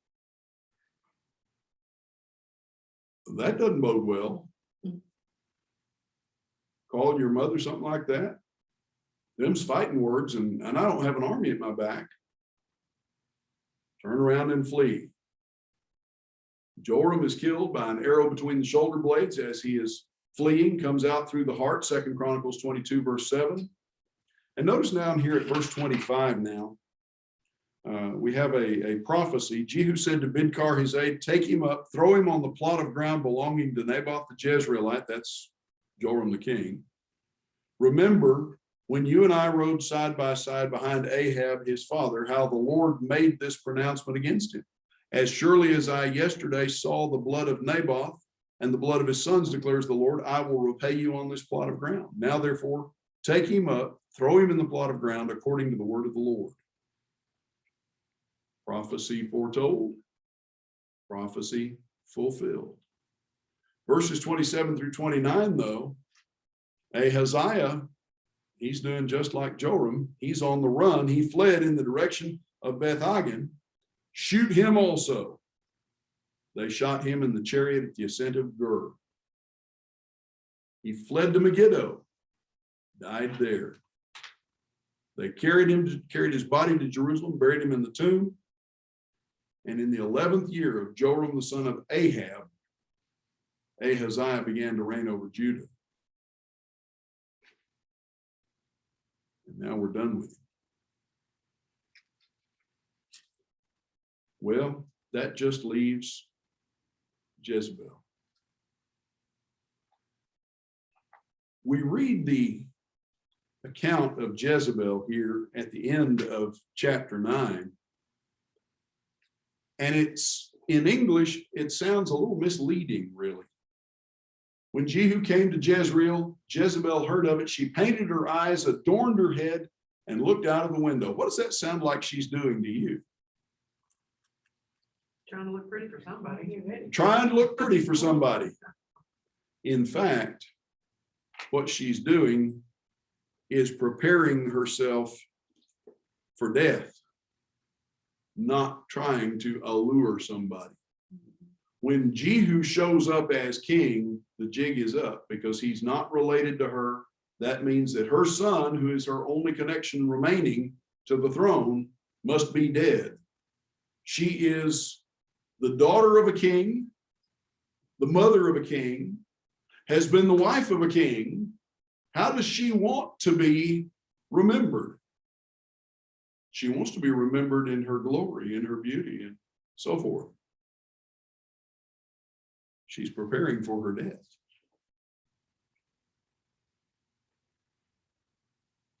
That doesn't bode well. Calling your mother something like that? Them's fighting words, and I don't have an army at my back. Turn around and flee. Joram is killed by an arrow between the shoulder blades as he is fleeing, comes out through the heart, 2 Chronicles 22, verse 7. And notice down here at verse 25 now, we have a prophecy. Jehu said to Bidkar his aide, "Take him up, throw him on the plot of ground belonging to Naboth the Jezreelite," that's Joram the king. "Remember when you and I rode side by side behind Ahab his father, how the Lord made this pronouncement against him. As surely as I yesterday saw the blood of Naboth and the blood of his sons, declares the Lord, I will repay you on this plot of ground. Now therefore, take him up, throw him in the plot of ground according to the word of the Lord." Prophecy foretold, prophecy fulfilled. Verses 27 through 29, though, Ahaziah, he's doing just like Joram. He's on the run. He fled in the direction of Beth-Agen. Shoot him also. They shot him in the chariot at the ascent of Gur. He fled to Megiddo, died there. They carried his body to Jerusalem, buried him in the tomb. And in the 11th year of Joram, the son of Ahab, Ahaziah began to reign over Judah. And now we're done with him. Well, that just leaves Jezebel. We read the account of Jezebel here at the end of chapter 9. And it's in English, it sounds a little misleading, really. When Jehu came to Jezreel, Jezebel heard of it. She painted her eyes, adorned her head, and looked out of the window. What does that sound like she's doing to you? Trying to look pretty for somebody. Trying to look pretty for somebody. In fact, what she's doing is preparing herself for death, not trying to allure somebody. When Jehu shows up as king, the jig is up because he's not related to her. That means that her son, who is her only connection remaining to the throne, must be dead. She is the daughter of a king, the mother of a king, has been the wife of a king. How does she want to be remembered? She wants to be remembered in her glory, in her beauty, and so forth. She's preparing for her death.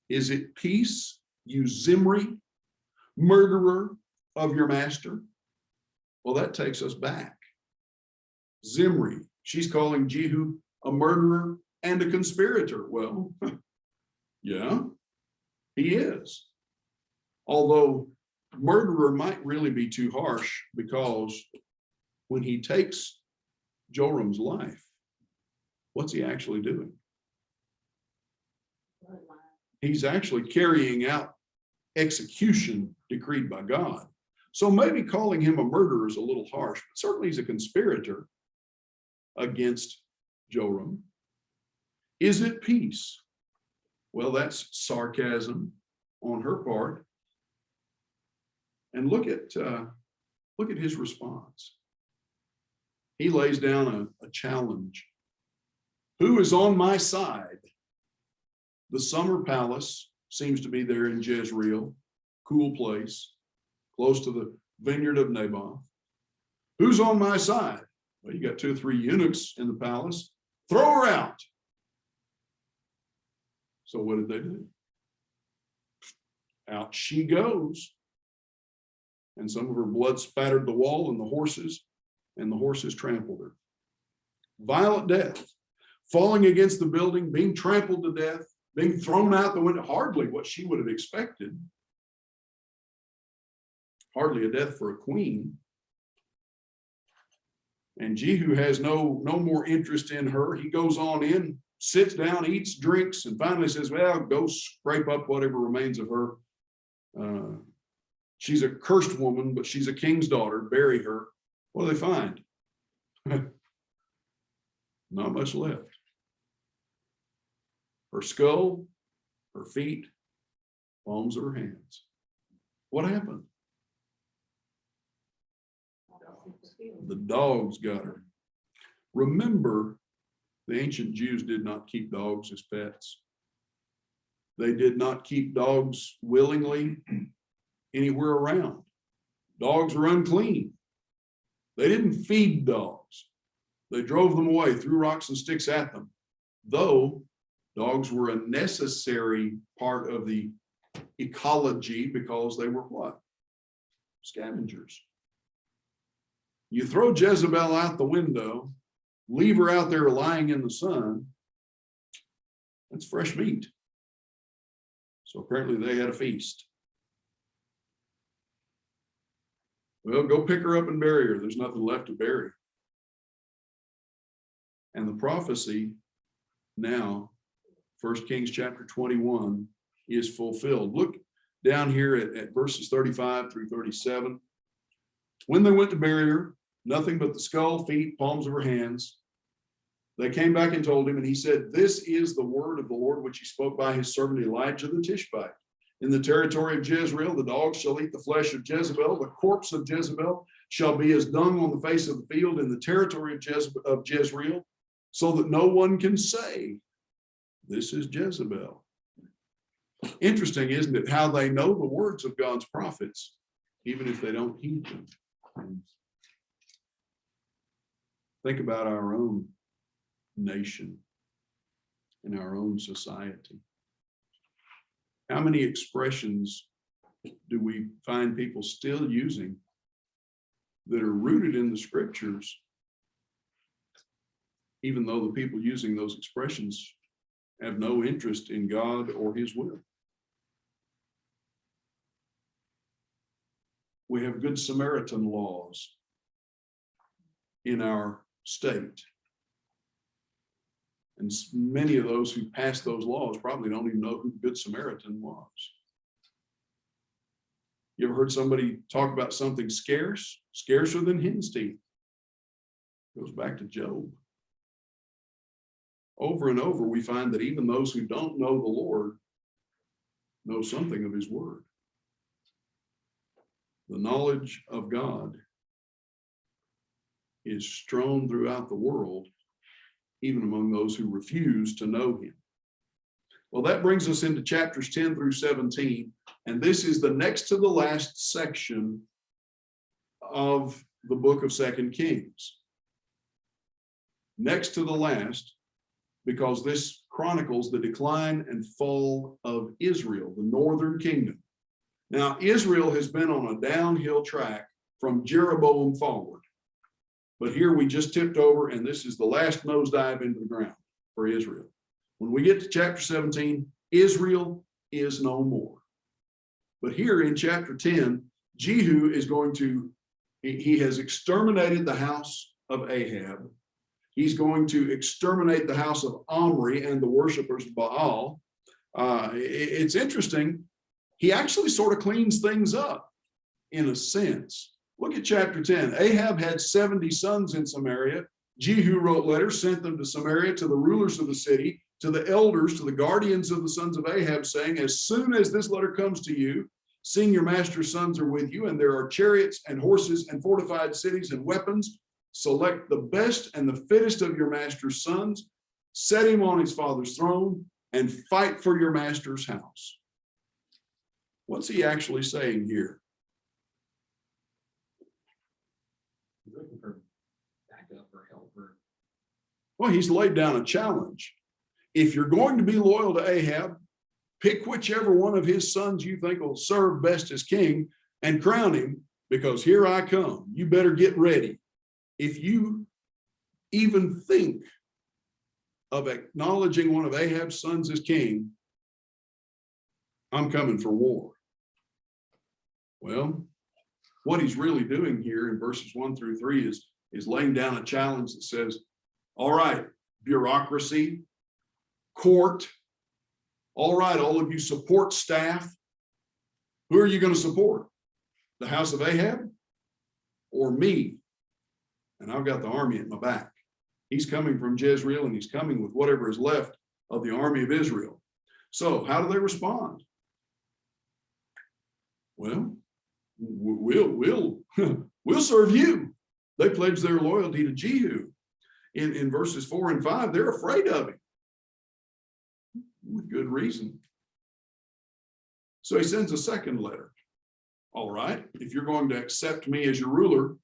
Is it peace, you Zimri, murderer of your master? Well, that takes us back. Zimri, she's calling Jehu a murderer and a conspirator. Well, yeah, he is. Although murderer might really be too harsh, because when he takes Joram's life, what's he actually doing? He's actually carrying out execution decreed by God. So maybe calling him a murderer is a little harsh, but certainly he's a conspirator against Joram. Is it peace? Well, that's sarcasm on her part. And look at his response. He lays down a challenge. Who is on my side? The summer palace seems to be there in Jezreel, cool place, close to the vineyard of Naboth. Who's on my side? Well, you got 2 or 3 eunuchs in the palace. Throw her out. So what did they do? Out she goes. And some of her blood spattered the wall and the horses trampled her. Violent death, falling against the building, being trampled to death, being thrown out the window. Hardly what she would have expected. Hardly a death for a queen. And Jehu has no more interest in her. He goes on in, sits down, eats, drinks, and finally says, well, go scrape up whatever remains of her. She's a cursed woman, but she's a king's daughter. Bury her. What do they find? Not much left. Her skull, her feet, palms of her hands. What happened? The dogs got her. Remember, the ancient Jews did not keep dogs as pets. They did not keep dogs willingly anywhere around. Dogs were unclean. They didn't feed dogs. They drove them away, threw rocks and sticks at them. Though dogs were a necessary part of the ecology because they were what? Scavengers. You throw Jezebel out the window, leave her out there lying in the sun, that's fresh meat. So apparently they had a feast. Well, go pick her up and bury her. There's nothing left to bury. And the prophecy now, 1 Kings chapter 21, is fulfilled. Look down here at verses 35 through 37. When they went to bury her, nothing but the skull, feet, palms of her hands. They came back and told him, and he said, this is the word of the Lord which he spoke by his servant Elijah the Tishbite. In the territory of Jezreel, the dogs shall eat the flesh of Jezebel. The corpse of Jezebel shall be as dung on the face of the field in the territory of Jezreel, so that no one can say, this is Jezebel. Interesting, isn't it, how they know the words of God's prophets, even if they don't heed them. Think about our own nation and our own society. How many expressions do we find people still using that are rooted in the scriptures, even though the people using those expressions have no interest in God or his will. We have Good Samaritan laws in our state. And many of those who passed those laws probably don't even know who Good Samaritan was. You ever heard somebody talk about something scarce, scarcer than hen's teeth? Goes back to Job. Over and over, we find that even those who don't know the Lord know something of his word. The knowledge of God is strewn throughout the world, even among those who refuse to know him. Well, that brings us into chapters 10 through 17, and this is the next to the last section of the book of 2 Kings. Next to the last, because this chronicles the decline and fall of Israel, the northern kingdom. Now, Israel has been on a downhill track from Jeroboam forward. But here we just tipped over, and this is the last nosedive into the ground for Israel. When we get to chapter 17, Israel is no more. But here in chapter 10, Jehu is going to, he has exterminated the house of Ahab. He's going to exterminate the house of Omri and the worshipers of Baal. It's interesting. He actually sort of cleans things up in a sense. Look at chapter 10. Ahab had 70 sons in Samaria. Jehu wrote letters, sent them to Samaria, to the rulers of the city, to the elders, to the guardians of the sons of Ahab, saying, as soon as this letter comes to you, seeing your master's sons are with you, and there are chariots and horses and fortified cities and weapons, select the best and the fittest of your master's sons, set him on his father's throne, and fight for your master's house. What's he actually saying here? He's looking for backup or help or. Well, he's laid down a challenge. If you're going to be loyal to Ahab, pick whichever one of his sons you think will serve best as king and crown him, because here I come. You better get ready. If you even think of acknowledging one of Ahab's sons as king, I'm coming for war. Well, what he's really doing here in verses 1 through 3 is laying down a challenge that says, all right, bureaucracy, court, all right, all of you support staff, who are you going to support? The house of Ahab or me? And I've got the army at my back. He's coming from Jezreel, and he's coming with whatever is left of the army of Israel. So how do they respond? Well, we'll serve you. They pledge their loyalty to Jehu. In verses 4 and 5, they're afraid of him with good reason. So he sends a second letter. All right, if you're going to accept me as your ruler,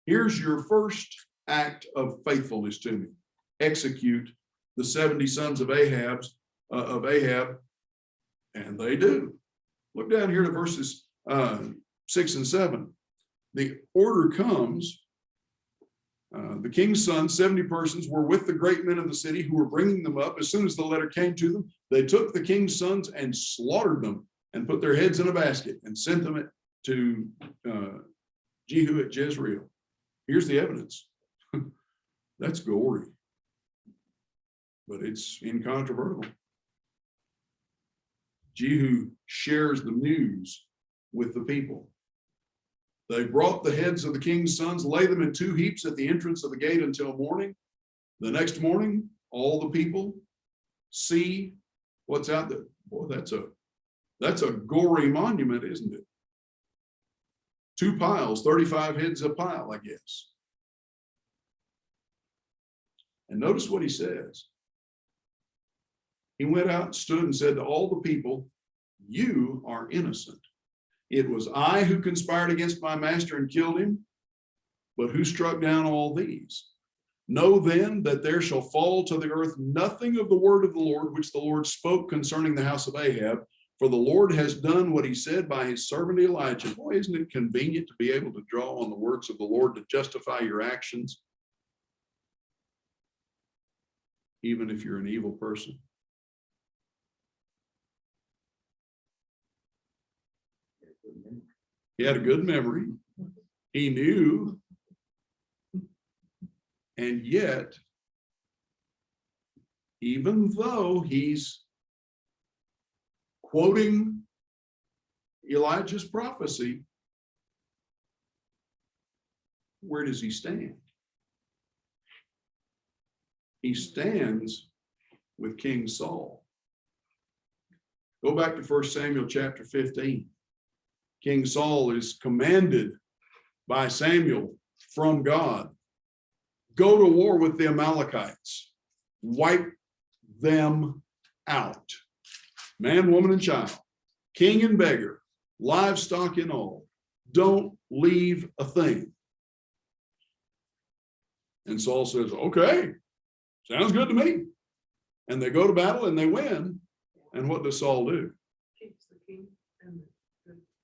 here's your first act of faithfulness to me. Execute the 70 sons of Ahab, and they do. Look down here to verses 6 and 7. The order comes, the king's sons, 70 persons, were with the great men of the city who were bringing them up. As soon as the letter came to them, they took the king's sons and slaughtered them and put their heads in a basket and sent them to Jehu at Jezreel. Here's the evidence. That's gory, but it's incontrovertible. Jehu shares the news with the people. They brought the heads of the king's sons, lay them in 2 heaps at the entrance of the gate until morning. The next morning, all the people see what's out there. Boy, that's a gory monument, isn't it? 2 piles, 35 heads a pile, I guess. And notice what he says. He went out and stood and said to all the people, you are innocent. It was I who conspired against my master and killed him, but who struck down all these? Know then that there shall fall to the earth nothing of the word of the Lord, which the Lord spoke concerning the house of Ahab, For the Lord has done what he said by his servant Elijah. Boy, isn't it convenient to be able to draw on the words of the Lord to justify your actions, even if you're an evil person? He had a good memory. He knew. And yet, even though he's quoting Elijah's prophecy, where does he stand? He stands with King Saul. Go back to 1 Samuel chapter 15. King Saul is commanded by Samuel from God, go to war with the Amalekites, wipe them out. Man, woman, and child, king and beggar, livestock and all. Don't leave a thing. And Saul says, okay, sounds good to me. And they go to battle and they win. And what does Saul do? Keeps the king and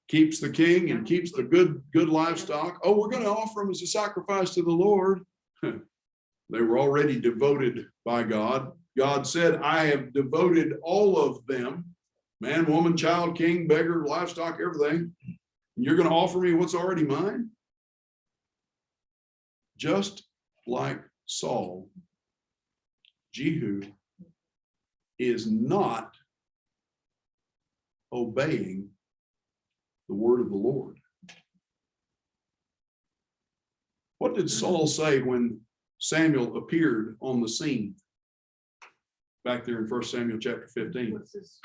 Keeps the king and keeps the good livestock. Oh, we're going to offer them as a sacrifice to the Lord. They were already devoted by God. God said, I have devoted all of them, man, woman, child, king, beggar, livestock, everything. And you're going to offer me what's already mine? Just like Saul, Jehu is not obeying the word of the Lord. What did Saul say when Samuel appeared on the scene? Back there in 1 Samuel chapter 15. what's this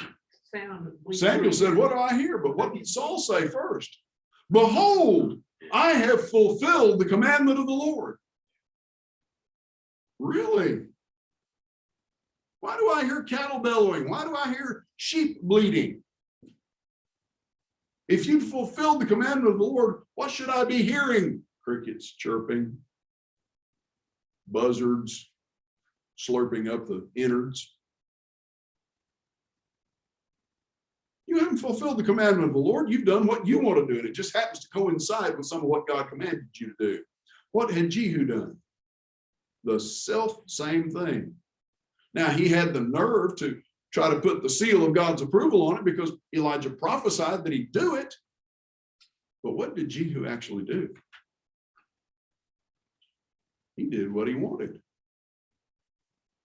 sound of Samuel said, what do I hear? But what did Saul say first? Behold, I have fulfilled the commandment of the Lord. Really? Why do I hear cattle bellowing? Why do I hear sheep bleating? If you fulfilled the commandment of the Lord, what should I be hearing? Crickets chirping, buzzards slurping up the innards. You haven't fulfilled the commandment of the Lord. You've done what you want to do, and it just happens to coincide with some of what God commanded you to do. What had Jehu done? The same thing. Now, he had the nerve to try to put the seal of God's approval on it because Elijah prophesied that he'd do it. But what did Jehu actually do? He did what he wanted,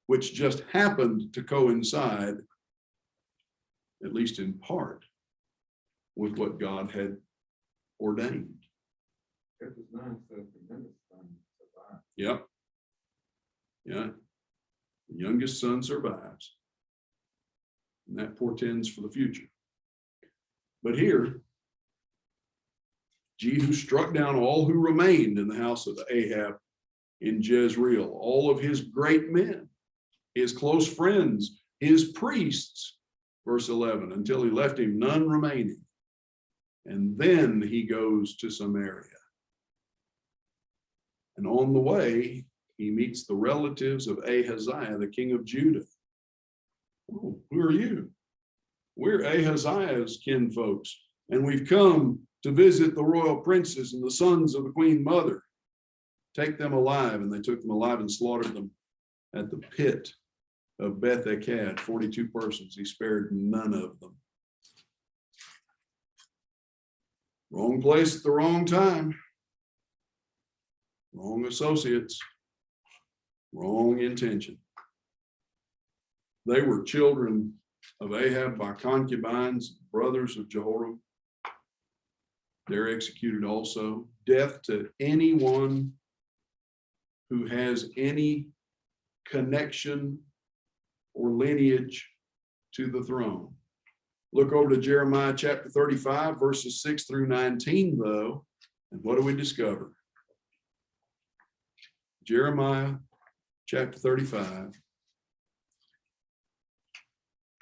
which just happened to coincide, at least in part, with what God had ordained. Yep. Yeah. The youngest son survives. And that portends for the future. But here, Jehu struck down all who remained in the house of Ahab in Jezreel, all of his great men, his close friends, his priests, verse 11, until he left him none remaining. And then he goes to Samaria. And on the way, he meets the relatives of Ahaziah, the king of Judah. Oh, who are you? We're Ahaziah's kinfolks, and we've come to visit the royal princes and the sons of the queen mother. Take them alive. And they took them alive and slaughtered them at the pit of Ben-hadad, 42 persons. He spared none of them. Wrong place at the wrong time. Wrong associates. Wrong intention. They were children of Ahab by concubines, brothers of Jehoram. They're executed also. Death to anyone who has any connection or lineage to the throne. Look over to Jeremiah chapter 35, verses 6 through 19, though, and what do we discover? Jeremiah chapter 35.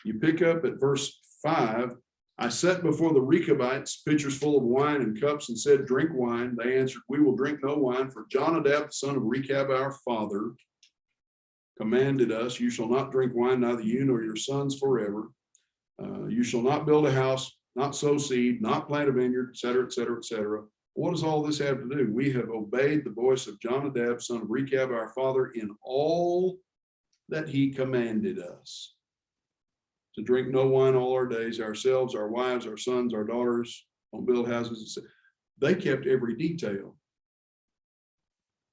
You pick up at verse 5. I set before the Rechabites pitchers full of wine and cups and said, drink wine. They answered, we will drink no wine, for Jonadab, the son of Rechab, our father, commanded us, you shall not drink wine, neither you nor your sons forever. You shall not build a house, not sow seed, not plant a vineyard, et cetera, et cetera, et cetera. What does all this have to do? We have obeyed the voice of Jonadab, son of Rechab, our father, in all that he commanded us. To drink no wine all our days, ourselves, our wives, our sons, our daughters, don't build houses. They kept every detail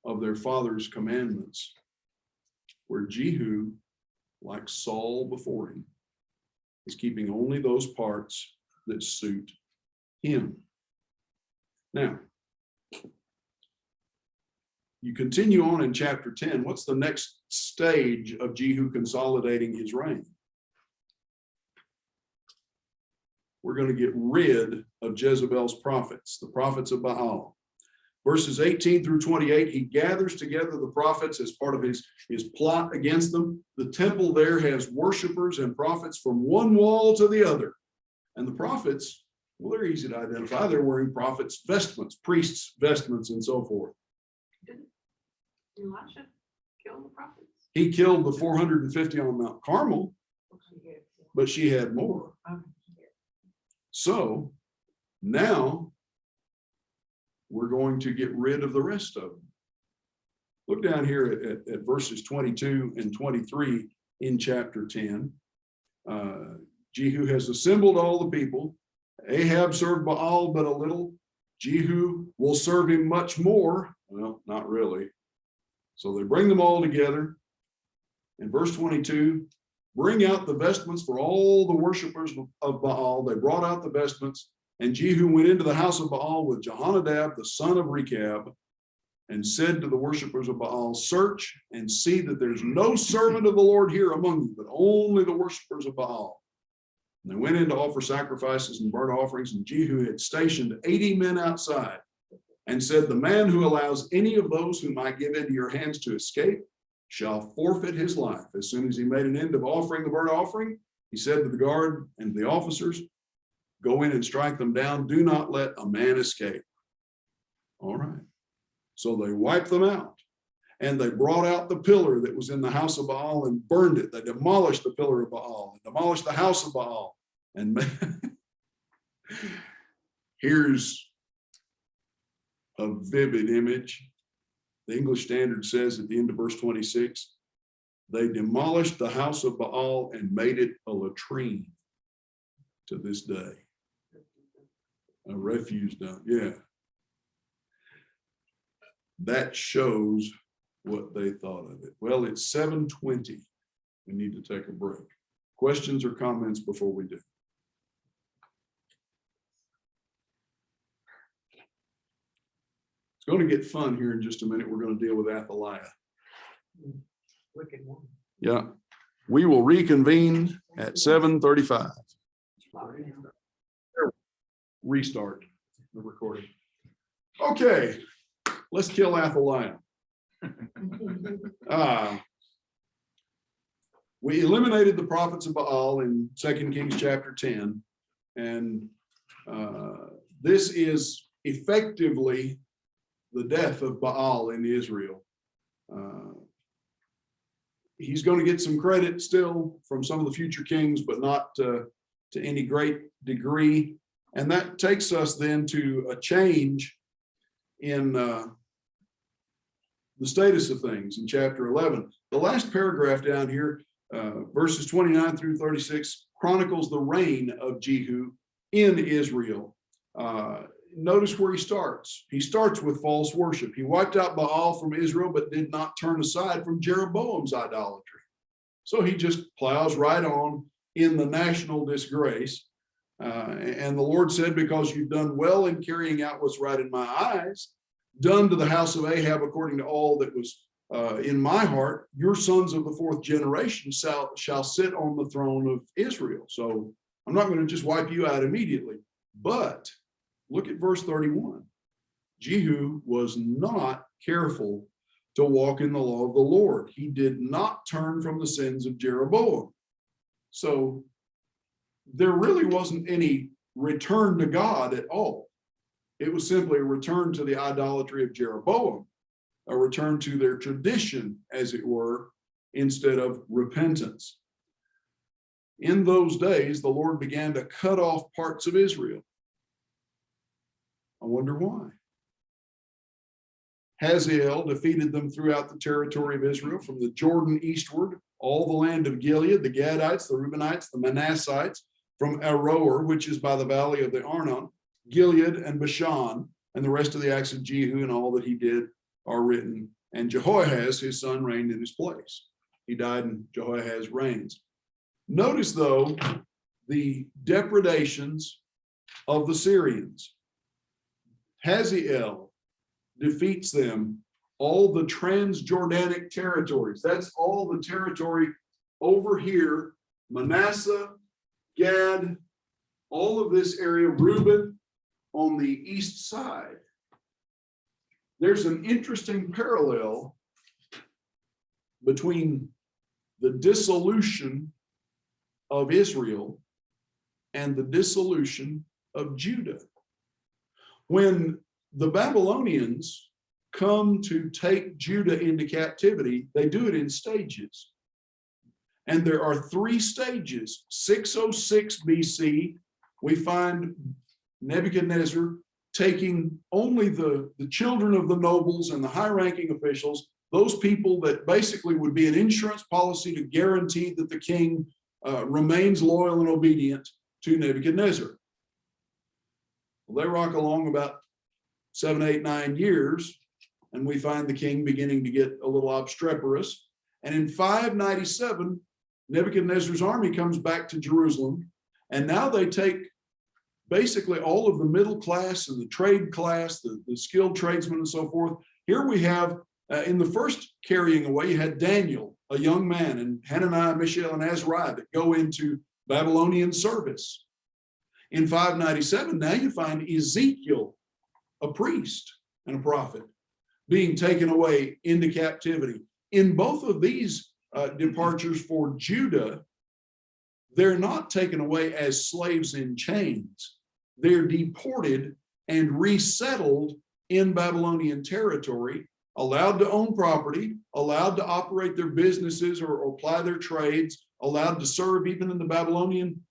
of their father's commandments, where Jehu, like Saul before him, is keeping only those parts that suit him. Now, you continue on in chapter 10. What's the next stage of Jehu consolidating his reign? We're going to get rid of Jezebel's prophets, the prophets of Baal. Verses 18 through 28, he gathers together the prophets as part of his plot against them. The temple there has worshipers and prophets from one wall to the other. And the prophets, well, they're easy to identify. They're wearing prophets' vestments, priests' vestments, and so forth. Didn't Elisha kill the prophets? He killed the 450 on Mount Carmel, but she had more. So now we're going to get rid of the rest of them. Look down here at verses 22 and 23 in chapter 10. Jehu has assembled all the people. Ahab served Baal but a little. Jehu will serve him much more. Well, not really. So they bring them all together. In verse 22, bring out the vestments for all the worshipers of Baal. They brought out the vestments, and Jehu went into the house of Baal with Jehonadab, the son of Rechab, and said to the worshipers of Baal, search and see that there's no servant of the Lord here among you, but only the worshipers of Baal. And they went in to offer sacrifices and burnt offerings, and Jehu had stationed 80 men outside and said, the man who allows any of those whom I give into your hands to escape shall forfeit his life. As soon as he made an end of offering the burnt offering, he said to the guard and the officers, go in and strike them down. Do not let a man escape. All right. So they wiped them out, and they brought out the pillar that was in the house of Baal and burned it. They demolished the pillar of Baal and demolished the house of Baal. And here's a vivid image. The English Standard says at the end of verse 26, they demolished the house of Baal and made it a latrine to this day. A refuse dump, yeah. That shows what they thought of it. Well, it's 7:20. We need to take a break. Questions or comments before we do? It's going to get fun here in just a minute. We're going to deal with Athaliah. Wicked one. Yeah. We will reconvene at 7:35. Restart the recording. Okay, let's kill Athaliah. We eliminated the prophets of Baal in 2 Kings chapter 10, and this is effectively the death of Baal in Israel. He's going to get some credit still from some of the future kings, but not to any great degree. And that takes us then to a change in the status of things in chapter 11. The last paragraph down here, verses 29 through 36, chronicles the reign of Jehu in Israel. Notice where he starts. He starts with false worship. He wiped out Baal from Israel, but did not turn aside from Jeroboam's idolatry. So he just plows right on in the national disgrace. And the Lord said, because you've done well in carrying out what's right in my eyes, done to the house of Ahab according to all that was in my heart, your sons of the fourth generation shall sit on the throne of Israel. So I'm not going to just wipe you out immediately. But look at verse 31. Jehu was not careful to walk in the law of the Lord. He did not turn from the sins of Jeroboam. So there really wasn't any return to God at all. It was simply a return to the idolatry of Jeroboam, a return to their tradition, as it were, instead of repentance. in those days, the Lord began to cut off parts of Israel. I wonder why. Hazael defeated them throughout the territory of Israel, from the Jordan eastward, all the land of Gilead, the Gadites, the Reubenites, the Manassites, from Aroer, which is by the valley of the Arnon, Gilead and Bashan, and the rest of the acts of Jehu and all that he did are written. And Jehoahaz, his son, reigned in his place. He died and Jehoahaz reigns. Notice, though, the depredations of the Syrians. Hazael defeats them, all the Transjordanic territories. That's all the territory over here, Manasseh, Gad, all of this area, Reuben on the east side. There's an interesting parallel between the dissolution of Israel and the dissolution of Judah. When the Babylonians come to take Judah into captivity, they do it in stages. And there are 3 stages. 606 BC, we find Nebuchadnezzar taking only the children of the nobles and the high-ranking officials, those people that basically would be an insurance policy to guarantee that the king remains loyal and obedient to Nebuchadnezzar. Well, they rock along about 7, 8, 9 years, and we find the king beginning to get a little obstreperous. And in 597, Nebuchadnezzar's army comes back to Jerusalem, and now they take basically all of the middle class and the trade class, the skilled tradesmen and so forth. Here we have, in the first carrying away, you had Daniel, a young man, and Hananiah, Mishael, and Azariah that go into Babylonian service. In 597, now you find Ezekiel, a priest and a prophet, being taken away into captivity. In both of these departures for Judah, they're not taken away as slaves in chains. They're deported and resettled in Babylonian territory, allowed to own property, allowed to operate their businesses or ply their trades, allowed to serve even in the Babylonian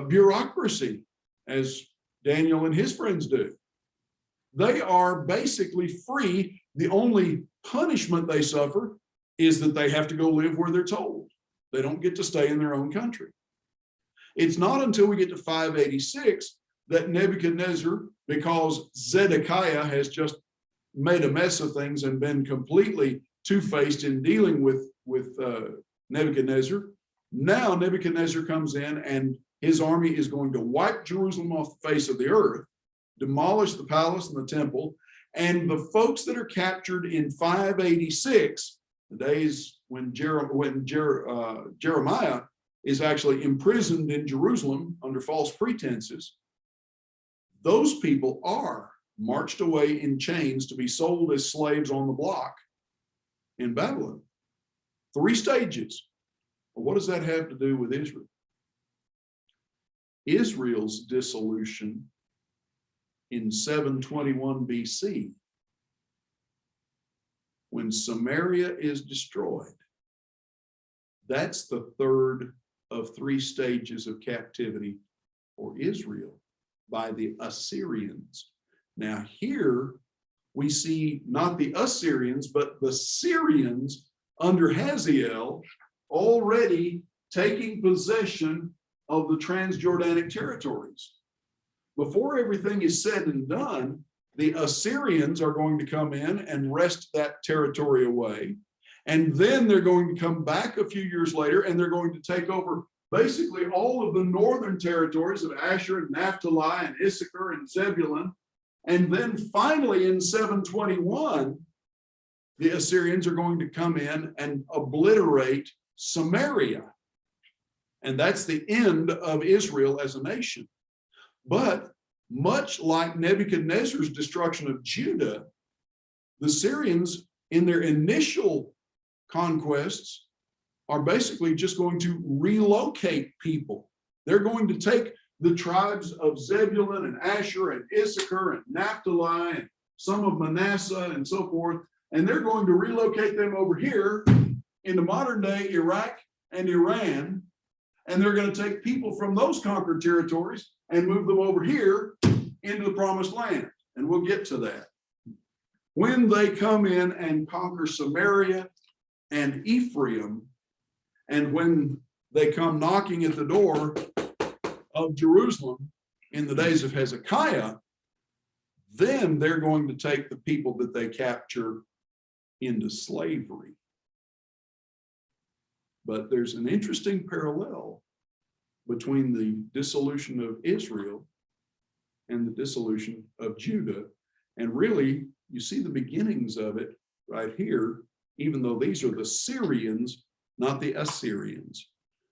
bureaucracy, as Daniel and his friends do. They are basically free. The only punishment they suffer is that they have to go live where they're told. They don't get to stay in their own country. It's not until we get to 586 that Nebuchadnezzar, because Zedekiah has just made a mess of things and been completely two-faced in dealing with Nebuchadnezzar. Now Nebuchadnezzar comes in and his army is going to wipe Jerusalem off the face of the earth, demolish the palace and the temple, and the folks that are captured in 586, the days when Jeremiah is actually imprisoned in Jerusalem under false pretenses, those people are marched away in chains to be sold as slaves on the block in Babylon. 3 stages. Well, what does that have to do with Israel? Israel's dissolution in 721 BC, when Samaria is destroyed, that's the 3rd of 3 stages of captivity for Israel by the Assyrians. Now here we see not the Assyrians, but the Syrians under Hazael already taking possession of the Transjordanic territories. Before everything is said and done, the Assyrians are going to come in and wrest that territory away. And then they're going to come back a few years later and they're going to take over basically all of the northern territories of Asher and Naphtali and Issachar and Zebulun. And then finally in 721, the Assyrians are going to come in and obliterate Samaria. And that's the end of Israel as a nation. But much like Nebuchadnezzar's destruction of Judah, the Syrians in their initial conquests are basically just going to relocate people. They're going to take the tribes of Zebulun and Asher and Issachar and Naphtali and some of Manasseh and so forth, and they're going to relocate them over here into modern day Iraq and Iran, and they're going to take people from those conquered territories and move them over here into the promised land. And we'll get to that. When they come in and conquer Samaria and Ephraim, and when they come knocking at the door of Jerusalem in the days of Hezekiah, then they're going to take the people that they capture into slavery. But there's an interesting parallel between the dissolution of Israel and the dissolution of Judah. And really, you see the beginnings of it right here, even though these are the Syrians, not the Assyrians.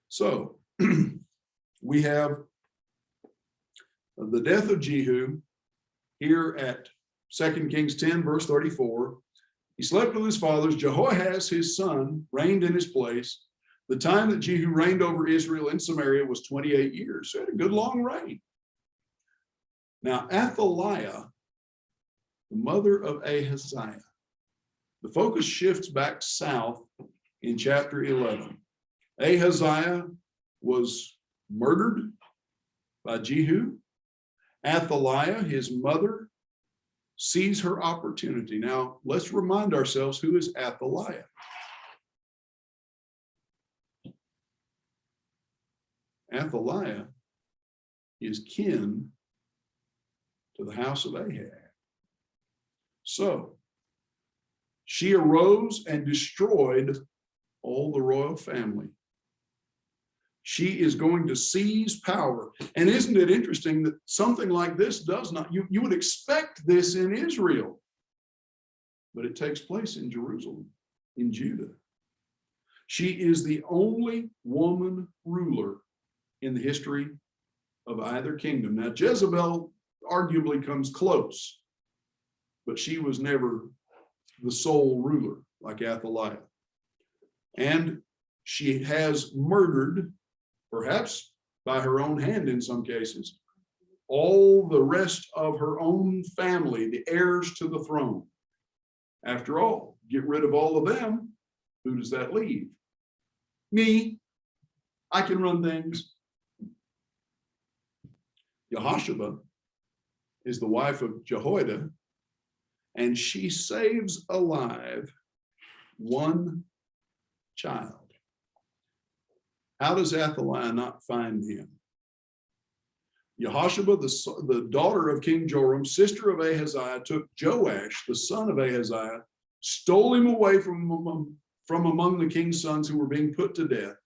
So we have the death of Jehu here at 2 Kings 10, verse 34. He slept with his fathers. Jehoahaz, his son, reigned in his place. The time that Jehu reigned over Israel in Samaria was 28 years. So he had a good long reign. Now, Athaliah, the mother of Ahaziah, the focus shifts back south in chapter 11. Ahaziah was murdered by Jehu. Athaliah, his mother, sees her opportunity. Now, let's remind ourselves, who is Athaliah? Athaliah is kin to the house of Ahab. So, she arose and destroyed all the royal family. She is going to seize power. And isn't it interesting that something like this does not, you would expect this in Israel, but it takes place in Jerusalem, in Judah. She is the only woman ruler in the history of either kingdom. Now, Jezebel arguably comes close, but she was never the sole ruler like Athaliah. And she has murdered, perhaps by her own hand in some cases, all the rest of her own family, the heirs to the throne. After all, get rid of all of them, who does that leave? Me. I can run things. Jehoshaphat is the wife of Jehoiada, and she saves alive one child. How does Athaliah not find him? Jehoshaphat, the daughter of King Joram, sister of Ahaziah, took Joash, the son of Ahaziah, stole him away from among the king's sons who were being put to death,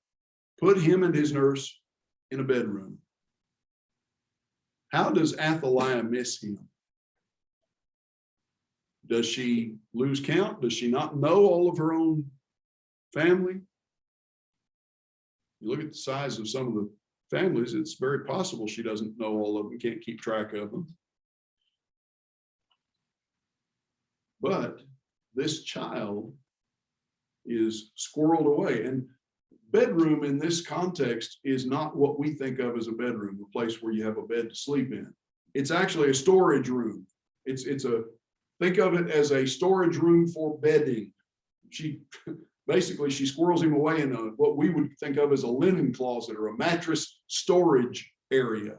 put him and his nurse in a bedroom. How does Athaliah miss him? Does she lose count? Does she not know all of her own family? You look at the size of some of the families, it's very possible she doesn't know all of them, can't keep track of them. But this child is squirreled away. And bedroom in this context is not what we think of as a bedroom, a place where you have a bed to sleep in. It's actually a storage room. Think of it as a storage room for bedding. Basically, she squirrels him away in what we would think of as a linen closet or a mattress storage area.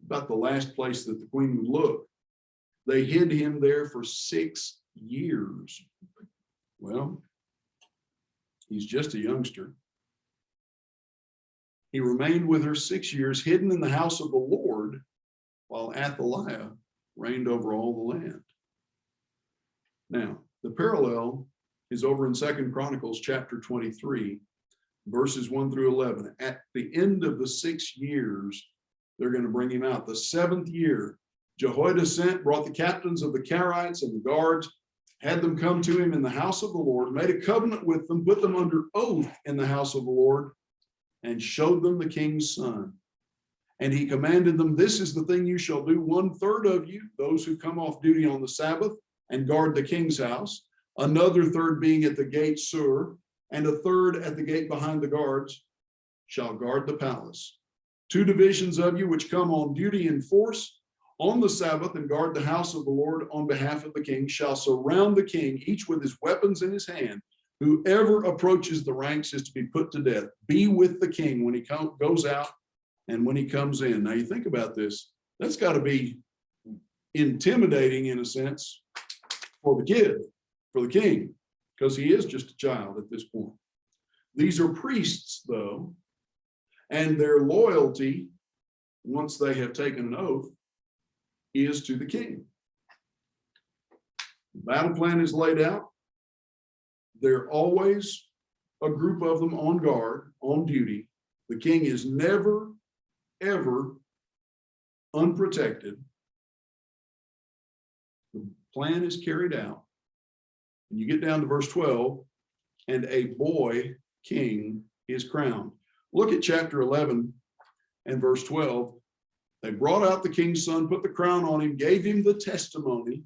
About the last place that the queen would look. They hid him there for 6 years. Well, he's just a youngster. He remained with her 6 years, hidden in the house of the Lord, while Athaliah reigned over all the land. Now, the parallel is over in 2 Chronicles chapter 23, verses 1 through 11. At the end of the 6 years, they're going to bring him out. The 7th year, Jehoiada brought the captains of the Carites and the guards, had them come to him in the house of the Lord, made a covenant with them, put them under oath in the house of the Lord, and showed them the king's son. And he commanded them, this is the thing you shall do. 1/3 of you, those who come off duty on the Sabbath and guard the king's house, another third being at the gate Sur, and a third at the gate behind the guards, shall guard the palace. 2 divisions of you which come on duty in force on the Sabbath and guard the house of the Lord on behalf of the king shall surround the king, each with his weapons in his hand. Whoever approaches the ranks is to be put to death. Be with the king when he goes out and when he comes in. Now you think about this, that's got to be intimidating in a sense for the kid, for the king, because he is just a child at this point. These are priests, though, and their loyalty, once they have taken an oath, is to the king. The battle plan is laid out. There are always a group of them on guard, on duty. The king is never, ever unprotected. The plan is carried out. And you get down to verse 12, and a boy king is crowned. Look at chapter 11 and verse 12. They brought out the king's son, put the crown on him, gave him the testimony,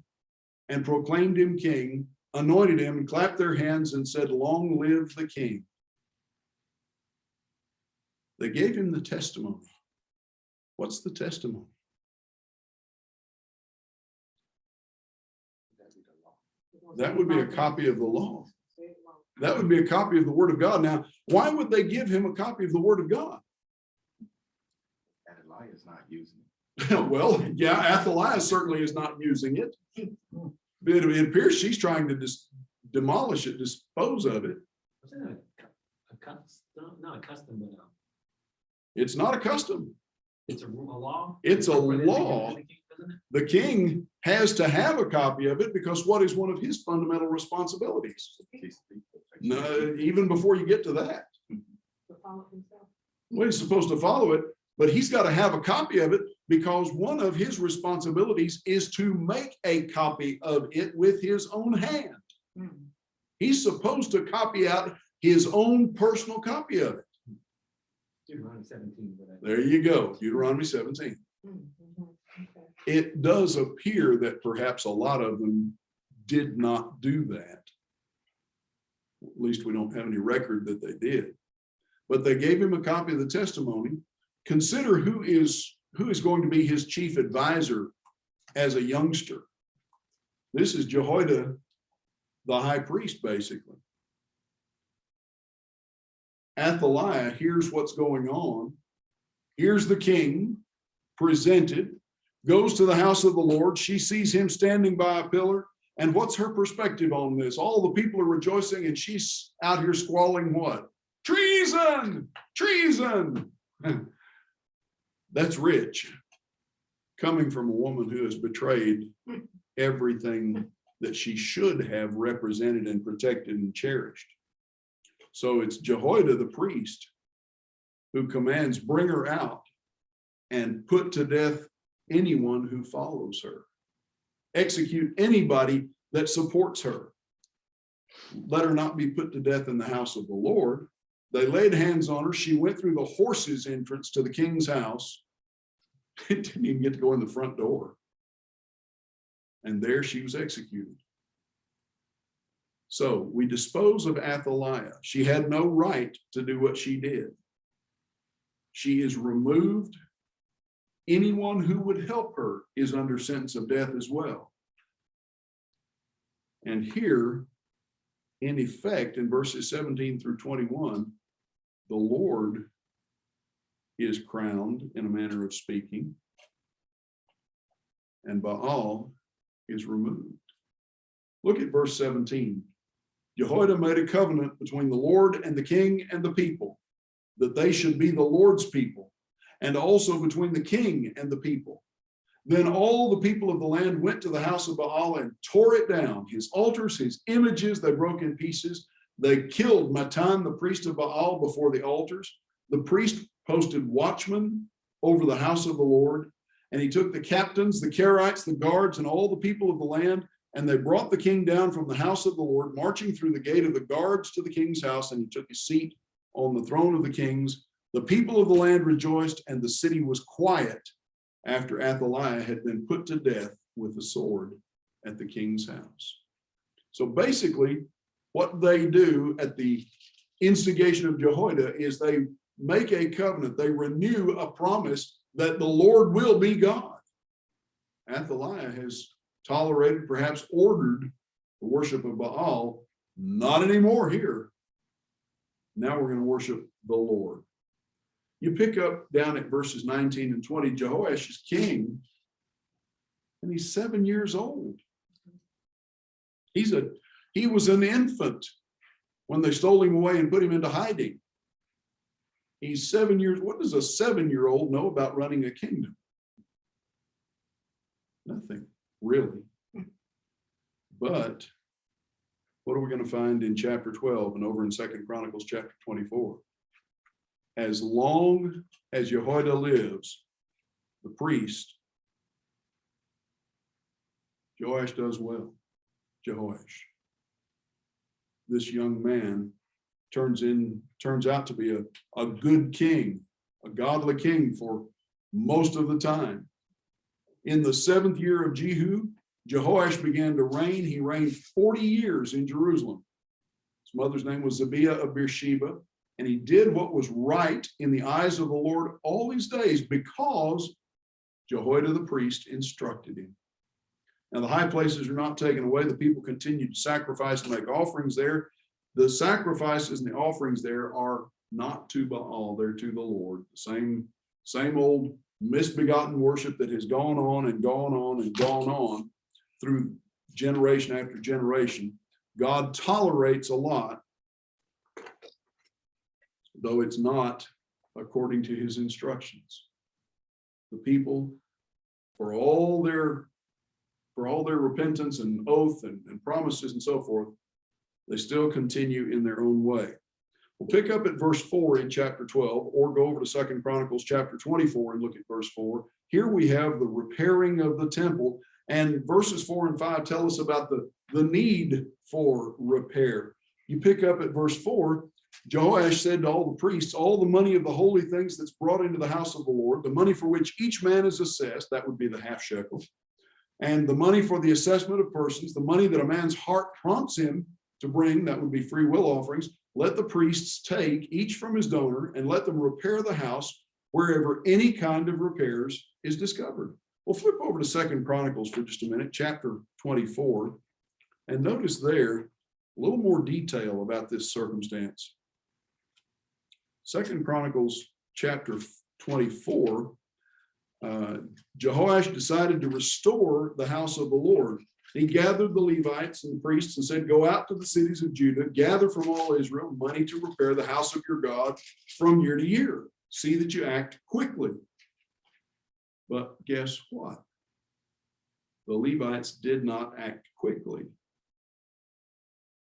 and proclaimed him king, anointed him, and clapped their hands and said, "Long live the king." They gave him the testimony. What's the testimony? That would be a copy of the law. That would be a copy of the word of God. Now, why would they give him a copy of the word of God? Athaliah is not using it. Well, yeah, Athaliah certainly is not using it. It appears she's trying to demolish it, dispose of it. Wasn't it a custom? Not a custom, but It's not a custom. it's a law. It's a Or they think law. it's the king, isn't it? The king has to have a copy of it because what is one of his fundamental responsibilities? No, even before you get to that, To follow himself. well, he's supposed to follow it, but he's got to have a copy of it because one of his responsibilities is to make a copy of it with his own hand. He's supposed to copy out his own personal copy of it. Deuteronomy 17. There you go, Deuteronomy 17. Okay. It does appear that perhaps a lot of them did not do that. At least we don't have any record that they did. But they gave him a copy of the testimony. Consider who is going to be his chief advisor as a youngster. This is Jehoiada, the high priest, basically. Athaliah hears what's going on. Here's the king presented, goes to the house of the Lord. She sees him standing by a pillar. And what's her perspective on this? All the people are rejoicing, and she's out here squalling what? Treason! Treason! That's rich, coming from a woman who has betrayed everything that she should have represented and protected and cherished. So it's Jehoiada the priest who commands, bring her out and put to death anyone who follows her. Execute anybody that supports her. Let her not be put to death in the house of the Lord. They laid hands on her. She went through the horses' entrance to the king's house. It didn't even get to go in the front door. And there she was executed. So we dispose of Athaliah. She had no right to do what she did. She is removed. Anyone who would help her is under sentence of death as well. And here, in effect, in verses 17 through 21, the Lord is crowned in a manner of speaking, and Baal is removed. Look at verse 17. Jehoiada made a covenant between the Lord and the king and the people, that they should be the Lord's people, and also between the king and the people. Then all the people of the land went to the house of Baal and tore it down, his altars, his images, they broke in pieces. They killed Mattan, the priest of Baal, before the altars. The priest posted watchmen over the house of the Lord, and he took the captains, the Kerites, the guards, and all the people of the land, and they brought the king down from the house of the Lord, marching through the gate of the guards to the king's house, and he took his seat on the throne of the kings. The people of the land rejoiced, and the city was quiet after Athaliah had been put to death with a sword at the king's house. So basically, what they do at the instigation of Jehoiada is they make a covenant, they renew a promise that the Lord will be God. Athaliah has tolerated, perhaps ordered the worship of Baal, Not anymore here. Now we're going to worship the Lord. You pick up down at verses 19 and 20, Jehoash is king, and he's 7 years old. He was an infant when they stole him away and put him into hiding. He's 7 years. What does a 7-year-old know about running a kingdom? Nothing, really. But what are we going to find in chapter 12 and over in 2 Chronicles chapter 24? As long as Jehoiada lives, the priest, Joash does well. Jehoash, this young man, turns out to be a good king, a godly king for most of the time. In the 7th year of Jehu, Jehoash began to reign. He reigned 40 years in Jerusalem. His mother's name was Zebiah of Beersheba, and he did what was right in the eyes of the Lord all his days because Jehoiada the priest instructed him. Now, the high places are not taken away. The people continue to sacrifice and make offerings there. The sacrifices and the offerings there are not to Baal, they're to the Lord. The same old misbegotten worship that has gone on and gone on and gone on through generation after generation. God tolerates a lot, though it's not according to his instructions. The people, for all their repentance and oath and promises and so forth, they still continue in their own way. We'll pick up at verse 4 in chapter 12, or go over to 2 Chronicles chapter 24 and look at verse 4. Here we have the repairing of the temple, and verses 4 and 5 tell us about the need for repair. You pick up at verse 4, Jehoash said to all the priests, all the money of the holy things that's brought into the house of the Lord, the money for which each man is assessed, that would be the half shekel, and the money for the assessment of persons, the money that a man's heart prompts him to bring, that would be free will offerings, let the priests take each from his donor and let them repair the house wherever any kind of repairs is discovered. We'll flip over to 2 Chronicles for just a minute, chapter 24, and notice there a little more detail about this circumstance. 2 Chronicles chapter 24, Jehoash decided to restore the house of the Lord. He gathered the Levites and the priests and said, go out to the cities of Judah, gather from all Israel money to repair the house of your God from year to year. See that you act quickly. But guess what? The Levites did not act quickly.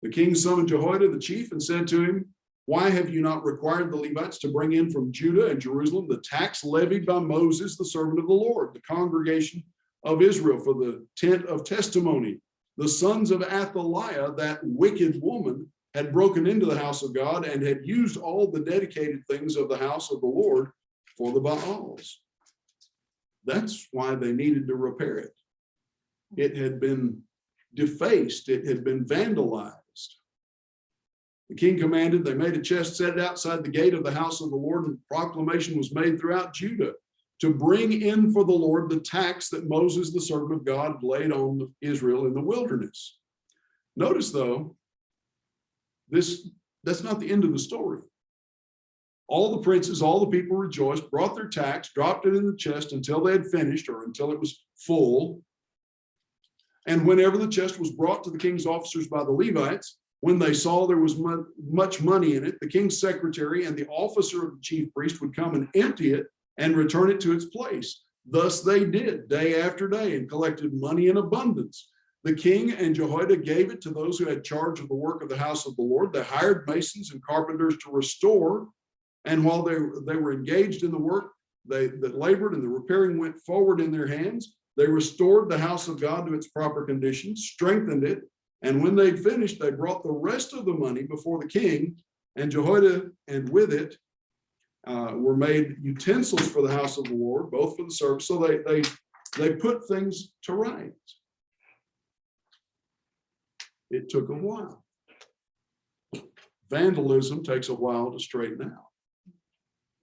The king summoned Jehoiada the chief and said to him, why have you not required the Levites to bring in from Judah and Jerusalem the tax levied by Moses, the servant of the Lord, the congregation of Israel for the tent of testimony? The sons of Athaliah, that wicked woman, had broken into the house of God and had used all the dedicated things of the house of the Lord for the Baals. That's why they needed to repair it. It had been defaced. It had been vandalized. The king commanded, they made a chest, set it outside the gate of the house of the Lord, and proclamation was made throughout Judah to bring in for the Lord the tax that Moses, the servant of God, laid on Israel in the wilderness. Notice, though, that's not the end of the story. All the princes, all the people rejoiced, brought their tax, dropped it in the chest until they had finished or until it was full. And whenever the chest was brought to the king's officers by the Levites, when they saw there was much money in it, the king's secretary and the officer of the chief priest would come and empty it and return it to its place. Thus they did day after day and collected money in abundance. The king and Jehoiada gave it to those who had charge of the work of the house of the Lord. They hired masons and carpenters to restore. And while they were engaged in the work, that labored and the repairing went forward in their hands, they restored the house of God to its proper condition, strengthened it. And when they'd finished, they brought the rest of the money before the king and Jehoiada, and with it were made utensils for the house of the Lord, both for the service. So they put things to rights. It took a while. Vandalism takes a while to straighten out.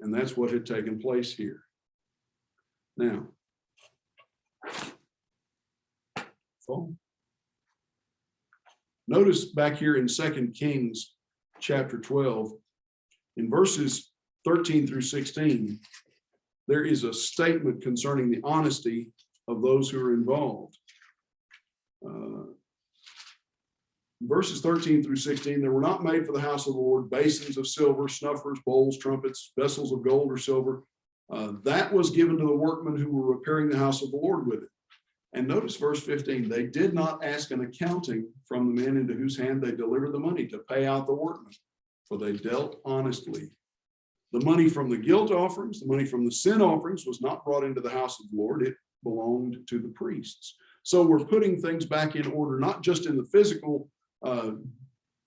And that's what had taken place here. Now, phone. Notice back here in 2 Kings chapter 12, in verses 13 through 16, there is a statement concerning the honesty of those who are involved. Verses 13 through 16, there were not made for the house of the Lord basins of silver, snuffers, bowls, trumpets, vessels of gold or silver. That was given to the workmen who were repairing the house of the Lord with it. And notice verse 15, they did not ask an accounting from the men into whose hand they delivered the money to pay out the workmen, for they dealt honestly. The money from the guilt offerings, the money from the sin offerings was not brought into the house of the Lord. It belonged to the priests. So we're putting things back in order, not just in the physical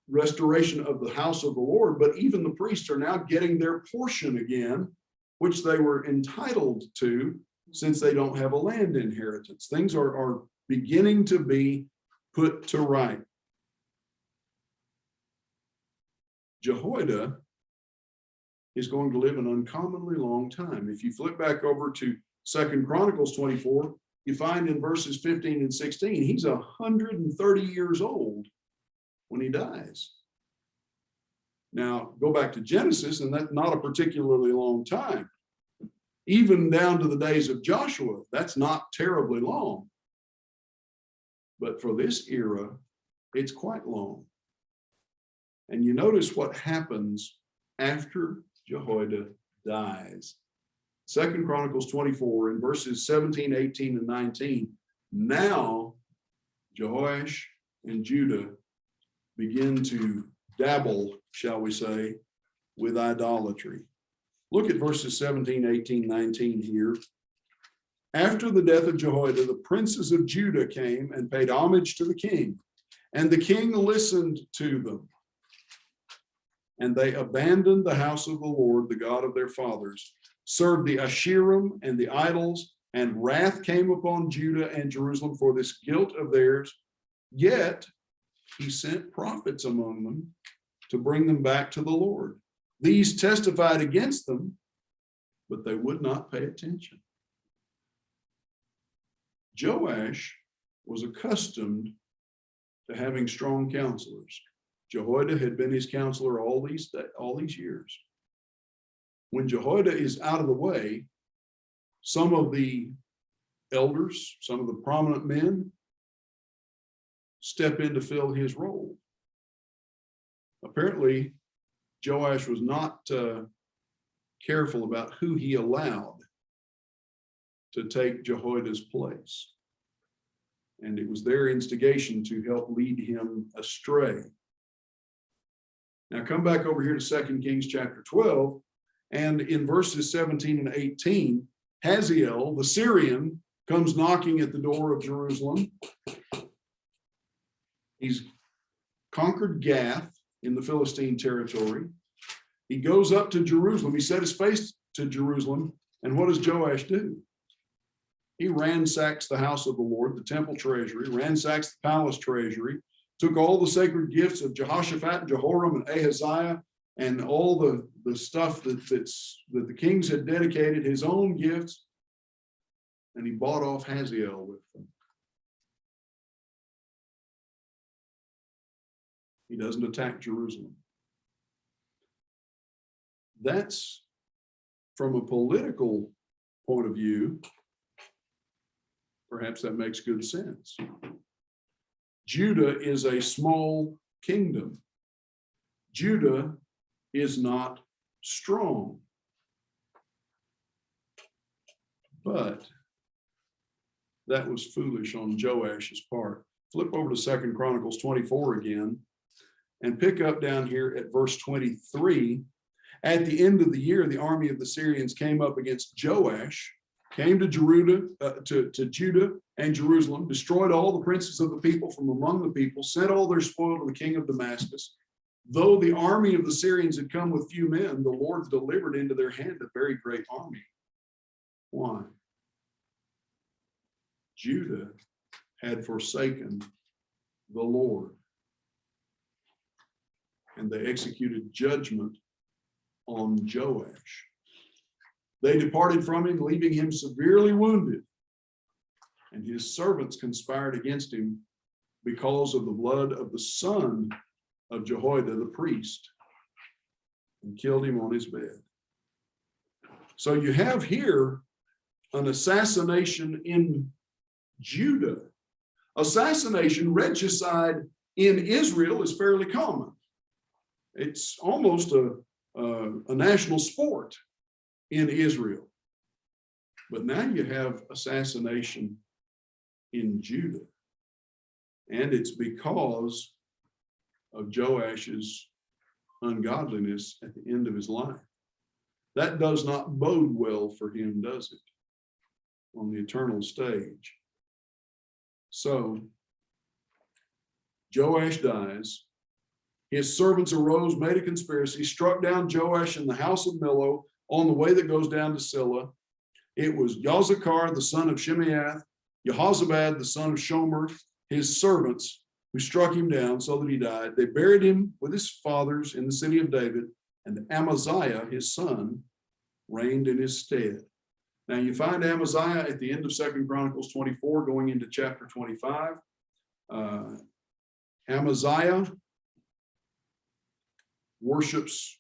restoration of the house of the Lord, but even the priests are now getting their portion again, which they were entitled to since they don't have a land inheritance. Things are beginning to be put to right. Jehoiada is going to live an uncommonly long time. If you flip back over to 2 Chronicles 24, you find in verses 15 and 16, he's 130 years old when he dies. Now, go back to Genesis, and that's not a particularly long time. Even down to the days of Joshua, that's not terribly long. But for this era, it's quite long. And you notice what happens after Jehoiada dies. 2 Chronicles 24 in verses 17, 18, and 19. Now, Jehoash and Judah begin to dabble, shall we say, with idolatry. Look at verses 17, 18, 19 here. After the death of Jehoiada, the princes of Judah came and paid homage to the king, and the king listened to them. And they abandoned the house of the Lord, the God of their fathers, served the Asherim and the idols, and wrath came upon Judah and Jerusalem for this guilt of theirs. Yet he sent prophets among them to bring them back to the Lord. These testified against them, but they would not pay attention. Joash was accustomed to having strong counselors. Jehoiada had been his counselor all these years. When Jehoiada is out of the way, some of the elders, some of the prominent men, step in to fill his role. Apparently, Joash was not careful about who he allowed to take Jehoiada's place. And it was their instigation to help lead him astray. Now come back over here to 2 Kings chapter 12, and in verses 17 and 18, Hazael, the Syrian, comes knocking at the door of Jerusalem. He's conquered Gath in the Philistine territory. He goes up to Jerusalem. He set his face to Jerusalem. And what does Joash do? He ransacks the house of the Lord, the temple treasury, ransacks the palace treasury, took all the sacred gifts of Jehoshaphat and Jehoram and Ahaziah and all the stuff that the kings had dedicated, his own gifts, and he bought off Hazael with them. He doesn't attack Jerusalem. That's, from a political point of view, perhaps that makes good sense. Judah is a small kingdom. Judah is not strong. But that was foolish on Joash's part. Flip over to 2 Chronicles 24 again and pick up down here at verse 23. At the end of the year, the army of the Syrians came up against Joash, came to Judah and Jerusalem, destroyed all the princes of the people from among the people, sent all their spoil to the king of Damascus. Though the army of the Syrians had come with few men, the Lord delivered into their hand a very great army. Why? Judah had forsaken the Lord, and they executed judgment on Joash. They departed from him, leaving him severely wounded, and his servants conspired against him because of the blood of the son of Jehoiada the priest, and killed him on his bed. So you have here an assassination in Judah. Assassination, regicide in Israel is fairly common. It's almost a national sport in Israel. But now you have assassination in Judah. And it's because of Joash's ungodliness at the end of his life. That does not bode well for him, does it? On the eternal stage. So Joash dies. His servants arose, made a conspiracy, struck down Joash in the house of Millo on the way that goes down to Silla. It was Yazakar, the son of Shimeath, Jehozabad, the son of Shomer, his servants, who struck him down so that he died. They buried him with his fathers in the city of David, and Amaziah, his son, reigned in his stead. Now you find Amaziah at the end of 2 Chronicles 24, going into chapter 25. Amaziah worships,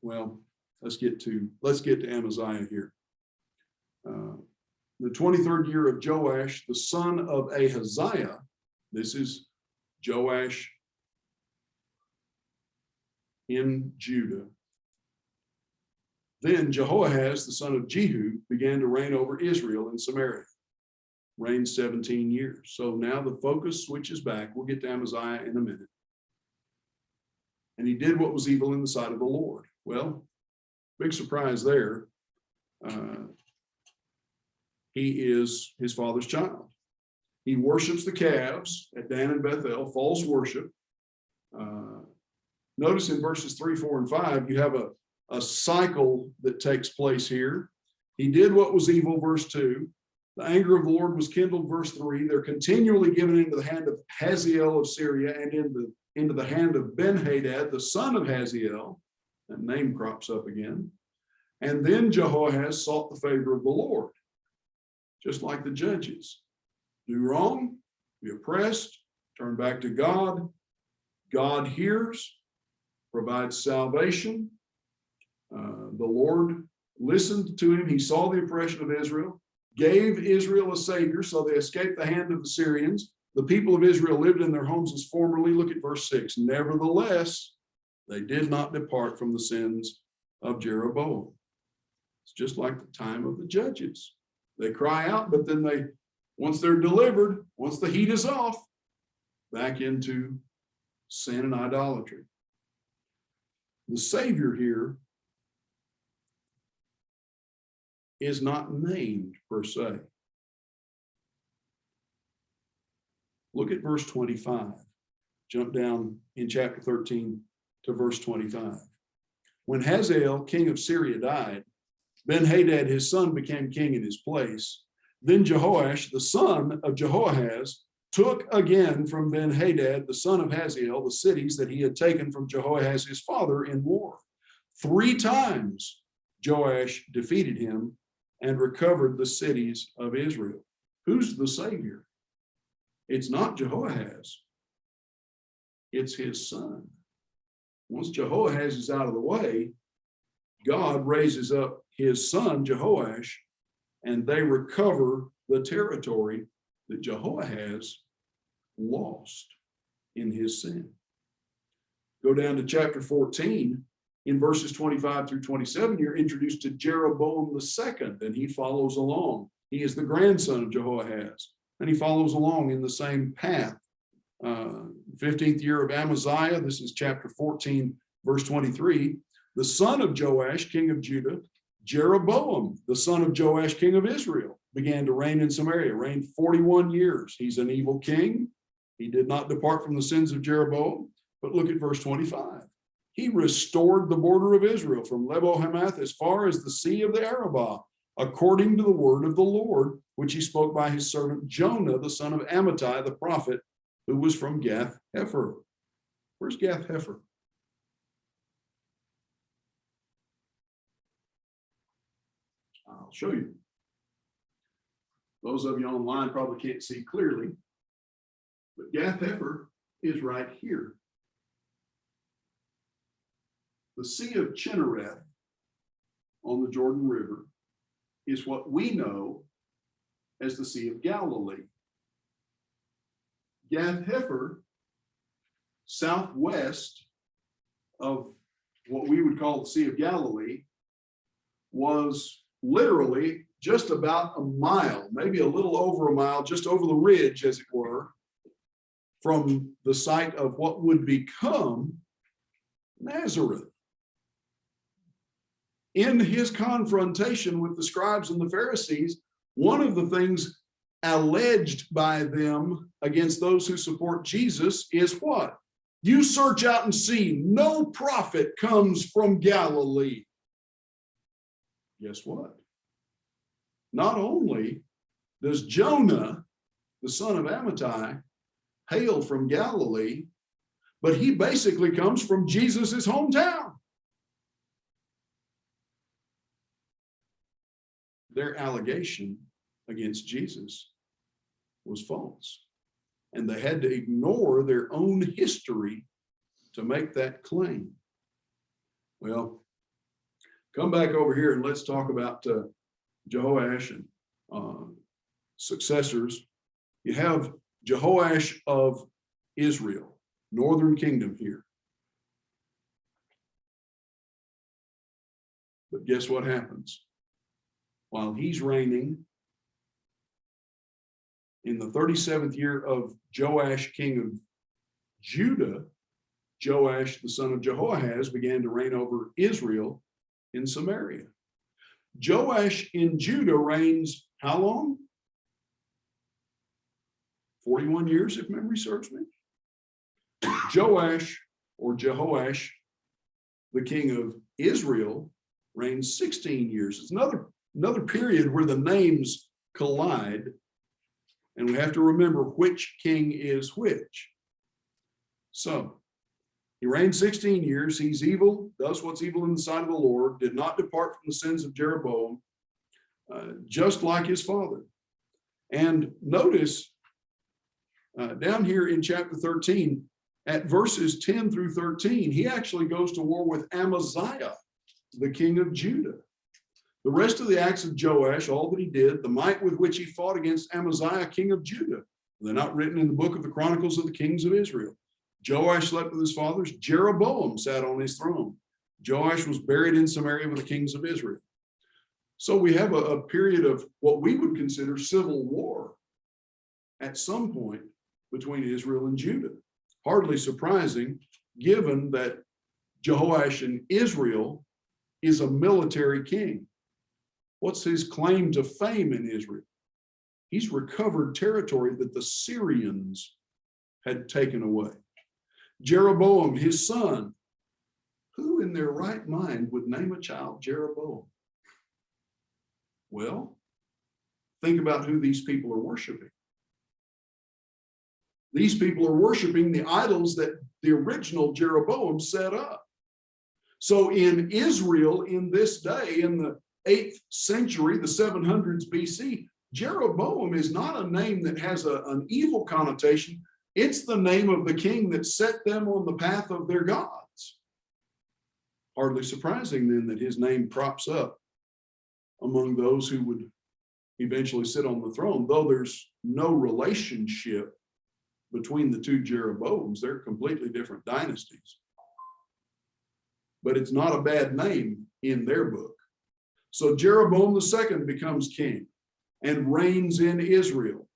well, let's get to Amaziah here. The 23rd year of Joash, the son of Ahaziah, this is Joash in Judah. Then Jehoahaz, the son of Jehu, began to reign over Israel in Samaria, reigned 17 years. So now the focus switches back. We'll get to Amaziah in a minute. And he did what was evil in the sight of the Lord. Well, big surprise there. He is his father's child. He worships the calves at Dan and Bethel, false worship. Notice in verses 3, 4, and 5, you have a cycle that takes place here. He did what was evil, verse 2. The anger of the Lord was kindled, verse 3. They're continually given into the hand of Hazael of Syria and into the hand of Ben-hadad, the son of Hazael. That name crops up again. And then Jehoahaz sought the favor of the Lord, just like the judges. Do wrong, be oppressed, turn back to God. God hears, provides salvation. The Lord listened to him. He saw the oppression of Israel, gave Israel a savior, so they escaped the hand of the Syrians. The people of Israel lived in their homes as formerly. Look at verse 6. Nevertheless, they did not depart from the sins of Jeroboam. It's just like the time of the judges. They cry out, but then once they're delivered, once the heat is off, back into sin and idolatry. The Savior here is not named per se. Look at verse 25. Jump down in chapter 13 to verse 25. When Hazael, king of Syria, died, Ben-hadad, his son, became king in his place. Then Jehoash, the son of Jehoahaz, took again from Ben-hadad, the son of Hazael, the cities that he had taken from Jehoahaz his father in war. 3 times Joash defeated him and recovered the cities of Israel. Who's the Savior? It's not Jehoahaz. It's his son. Once Jehoahaz is out of the way, God raises up his son, Jehoash, and they recover the territory that Jehoahaz lost in his sin. Go down to chapter 14. In verses 25 through 27, you're introduced to Jeroboam II, and he follows along. He is the grandson of Jehoahaz, and he follows along in the same path. 15th year of Amaziah, this is chapter 14, verse 23. The son of Joash, king of Judah, Jeroboam, the son of Joash, king of Israel, began to reign in Samaria, reigned 41 years. He's an evil king. He did not depart from the sins of Jeroboam. But look at verse 25. He restored the border of Israel from Lebo-Hamath as far as the sea of the Arabah, according to the word of the Lord, which he spoke by his servant Jonah, the son of Amittai, the prophet, who was from Gath-Hepher. Where's Gath-Hepher? I'll show you. Those of you online probably can't see clearly, but Gath-hepher is right here. The Sea of Chinnereth on the Jordan River is what we know as the Sea of Galilee. Gath-hepher, southwest of what we would call the Sea of Galilee, was literally just about a mile, maybe a little over a mile, just over the ridge, as it were, from the site of what would become Nazareth. In his confrontation with the scribes and the Pharisees, one of the things alleged by them against those who support Jesus is what? You search out and see, no prophet comes from Galilee. Guess what? Not only does Jonah, the son of Amittai, hail from Galilee, but he basically comes from Jesus's hometown. Their allegation against Jesus was false, and they had to ignore their own history to make that claim. Well, come back over here and let's talk about Jehoash and successors. You have Jehoash of Israel, northern kingdom here. But guess what happens? While he's reigning, in the 37th year of Joash, king of Judah, Joash, the son of Jehoahaz, began to reign over Israel in Samaria. Joash in Judah reigns how long? 41 years, if memory serves me. Joash, or Jehoash, the king of Israel, reigns 16 years. It's another period where the names collide, and we have to remember which king is which. So, he reigned 16 years. He's evil, does what's evil in the sight of the Lord, did not depart from the sins of Jeroboam, just like his father. And notice down here in chapter 13, at verses 10 through 13, he actually goes to war with Amaziah, the king of Judah. The rest of the acts of Joash, all that he did, the might with which he fought against Amaziah, king of Judah, they're not written in the book of the Chronicles of the Kings of Israel. Joash slept with his fathers. Jeroboam sat on his throne. Joash was buried in Samaria with the kings of Israel. So we have a period of what we would consider civil war at some point between Israel and Judah. Hardly surprising, given that Jehoash in Israel is a military king. What's his claim to fame in Israel? He's recovered territory that the Syrians had taken away. Jeroboam, his son, who in their right mind would name a child Jeroboam? Well, think about who these people are worshiping. These people are worshiping the idols that the original Jeroboam set up. So in Israel, in this day, in the 8th century, the 700s BC, Jeroboam is not a name that has an evil connotation. It's the name of the king that set them on the path of their gods. Hardly surprising then that his name crops up among those who would eventually sit on the throne, though there's no relationship between the two Jeroboams. They're completely different dynasties. But it's not a bad name in their book. So Jeroboam II becomes king and reigns in Israel.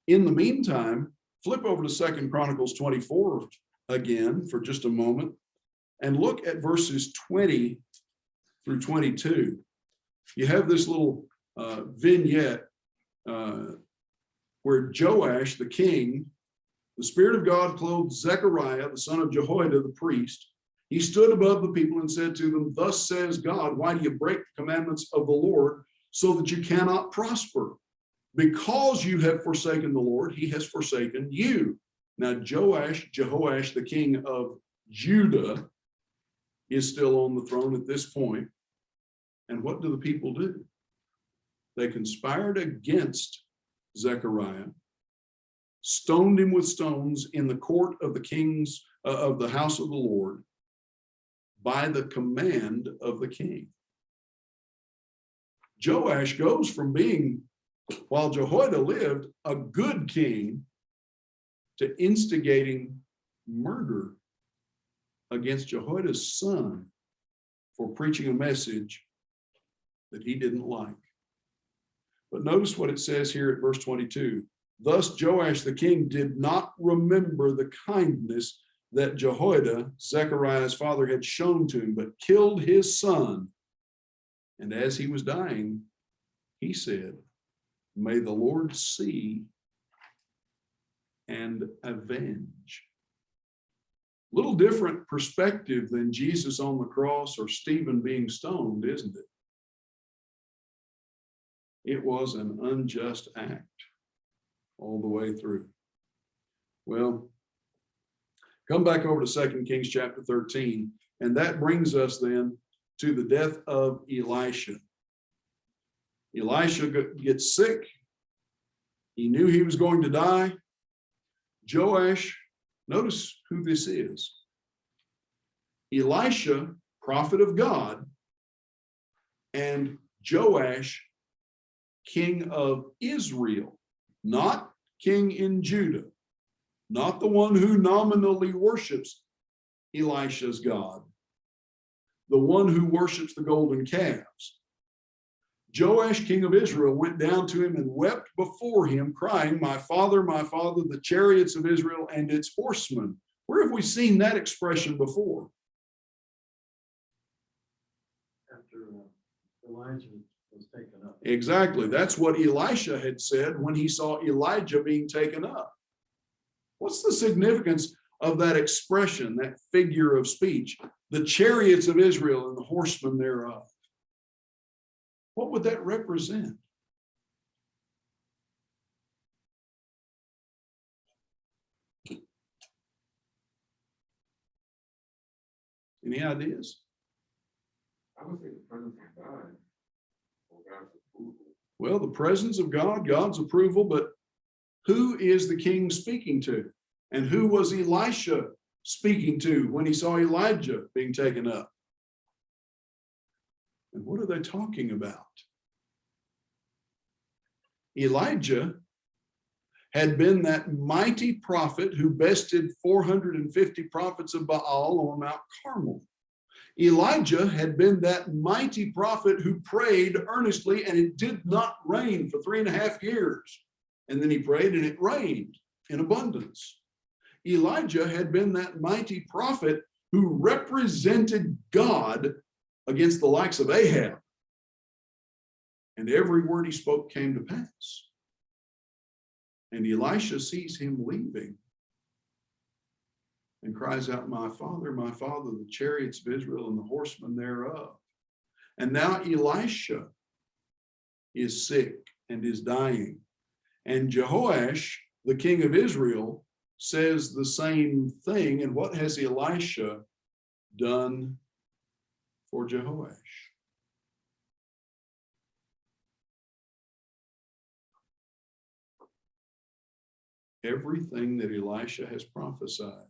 In the meantime, flip over to 2 Chronicles 24 again for just a moment and look at verses 20 through 22. You have this little vignette where Joash, the king, the Spirit of God clothed Zechariah, the son of Jehoiada, the priest. He stood above the people and said to them, "Thus says God, why do you break the commandments of the Lord so that you cannot prosper? Because you have forsaken the Lord, he has forsaken you." Now, Jehoash, the king of Judah, is still on the throne at this point. And what do the people do? They conspired against Zechariah, stoned him with stones in the court of the kings of the house of the Lord by the command of the king. Joash goes from being, while Jehoiada lived, a good king to instigating murder against Jehoiada's son for preaching a message that he didn't like. But notice what it says here at verse 22. Thus Joash the king did not remember the kindness that Jehoiada, Zechariah's father, had shown to him, but killed his son. And as he was dying, he said, may the Lord see and avenge. Little different perspective than Jesus on the cross or Stephen being stoned, isn't it? It was an unjust act all the way through. Well, come back over to 2 Kings chapter 13, and that brings us then to the death of Elisha. Elisha gets sick. He knew he was going to die. Joash, notice who this is. Elisha, prophet of God, and Joash, king of Israel, not king in Judah, not the one who nominally worships Elisha's God, the one who worships the golden calves. Joash, king of Israel, went down to him and wept before him, crying, my father, the chariots of Israel and its horsemen. Where have we seen that expression before? After Elijah was taken up. Exactly. That's what Elisha had said when he saw Elijah being taken up. What's the significance of that expression, that figure of speech? The chariots of Israel and the horsemen thereof. What would that represent? Any ideas? I would say the presence of God or God's approval. Well, the presence of God, God's approval, but who is the king speaking to? And who was Elisha speaking to when he saw Elijah being taken up? And what are they talking about? Elijah had been that mighty prophet who bested 450 prophets of Baal on Mount Carmel. Elijah had been that mighty prophet who prayed earnestly, and it did not rain for 3.5 years. And then he prayed and it rained in abundance. Elijah had been that mighty prophet who represented God against the likes of Ahab. And every word he spoke came to pass. And Elisha sees him leaving and cries out, my father, the chariots of Israel and the horsemen thereof. And now Elisha is sick and is dying. And Jehoash, the king of Israel, says the same thing. And what has Elisha done for Jehoash? Everything that Elisha has prophesied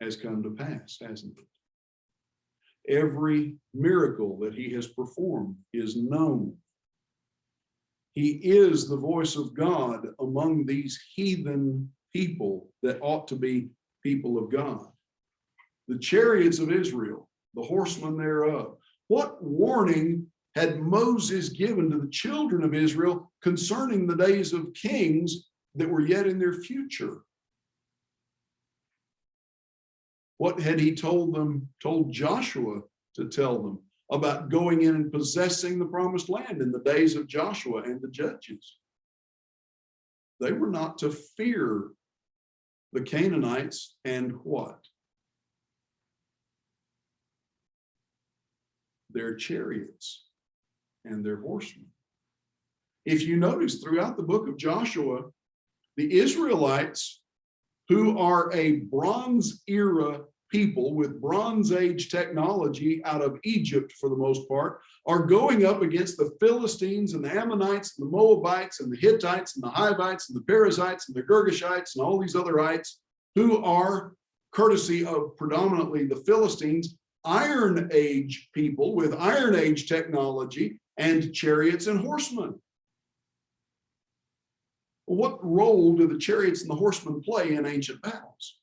has come to pass, hasn't it? Every miracle that he has performed is known. He is the voice of God among these heathen people that ought to be people of God. The chariots of Israel, the horsemen thereof. What warning had Moses given to the children of Israel concerning the days of kings that were yet in their future? What had he told Joshua to tell them about going in and possessing the promised land in the days of Joshua and the judges? They were not to fear the Canaanites and what? Their chariots and their horsemen. If you notice throughout the book of Joshua, the Israelites, who are a Bronze Era people with Bronze Age technology out of Egypt, for the most part, are going up against the Philistines and the Ammonites and the Moabites and the Hittites and the Hivites and the Perizzites and the Girgashites and all these other ites, who are, courtesy of predominantly the Philistines, Iron Age people with Iron Age technology and chariots and horsemen. What role do the chariots and the horsemen play in ancient battles?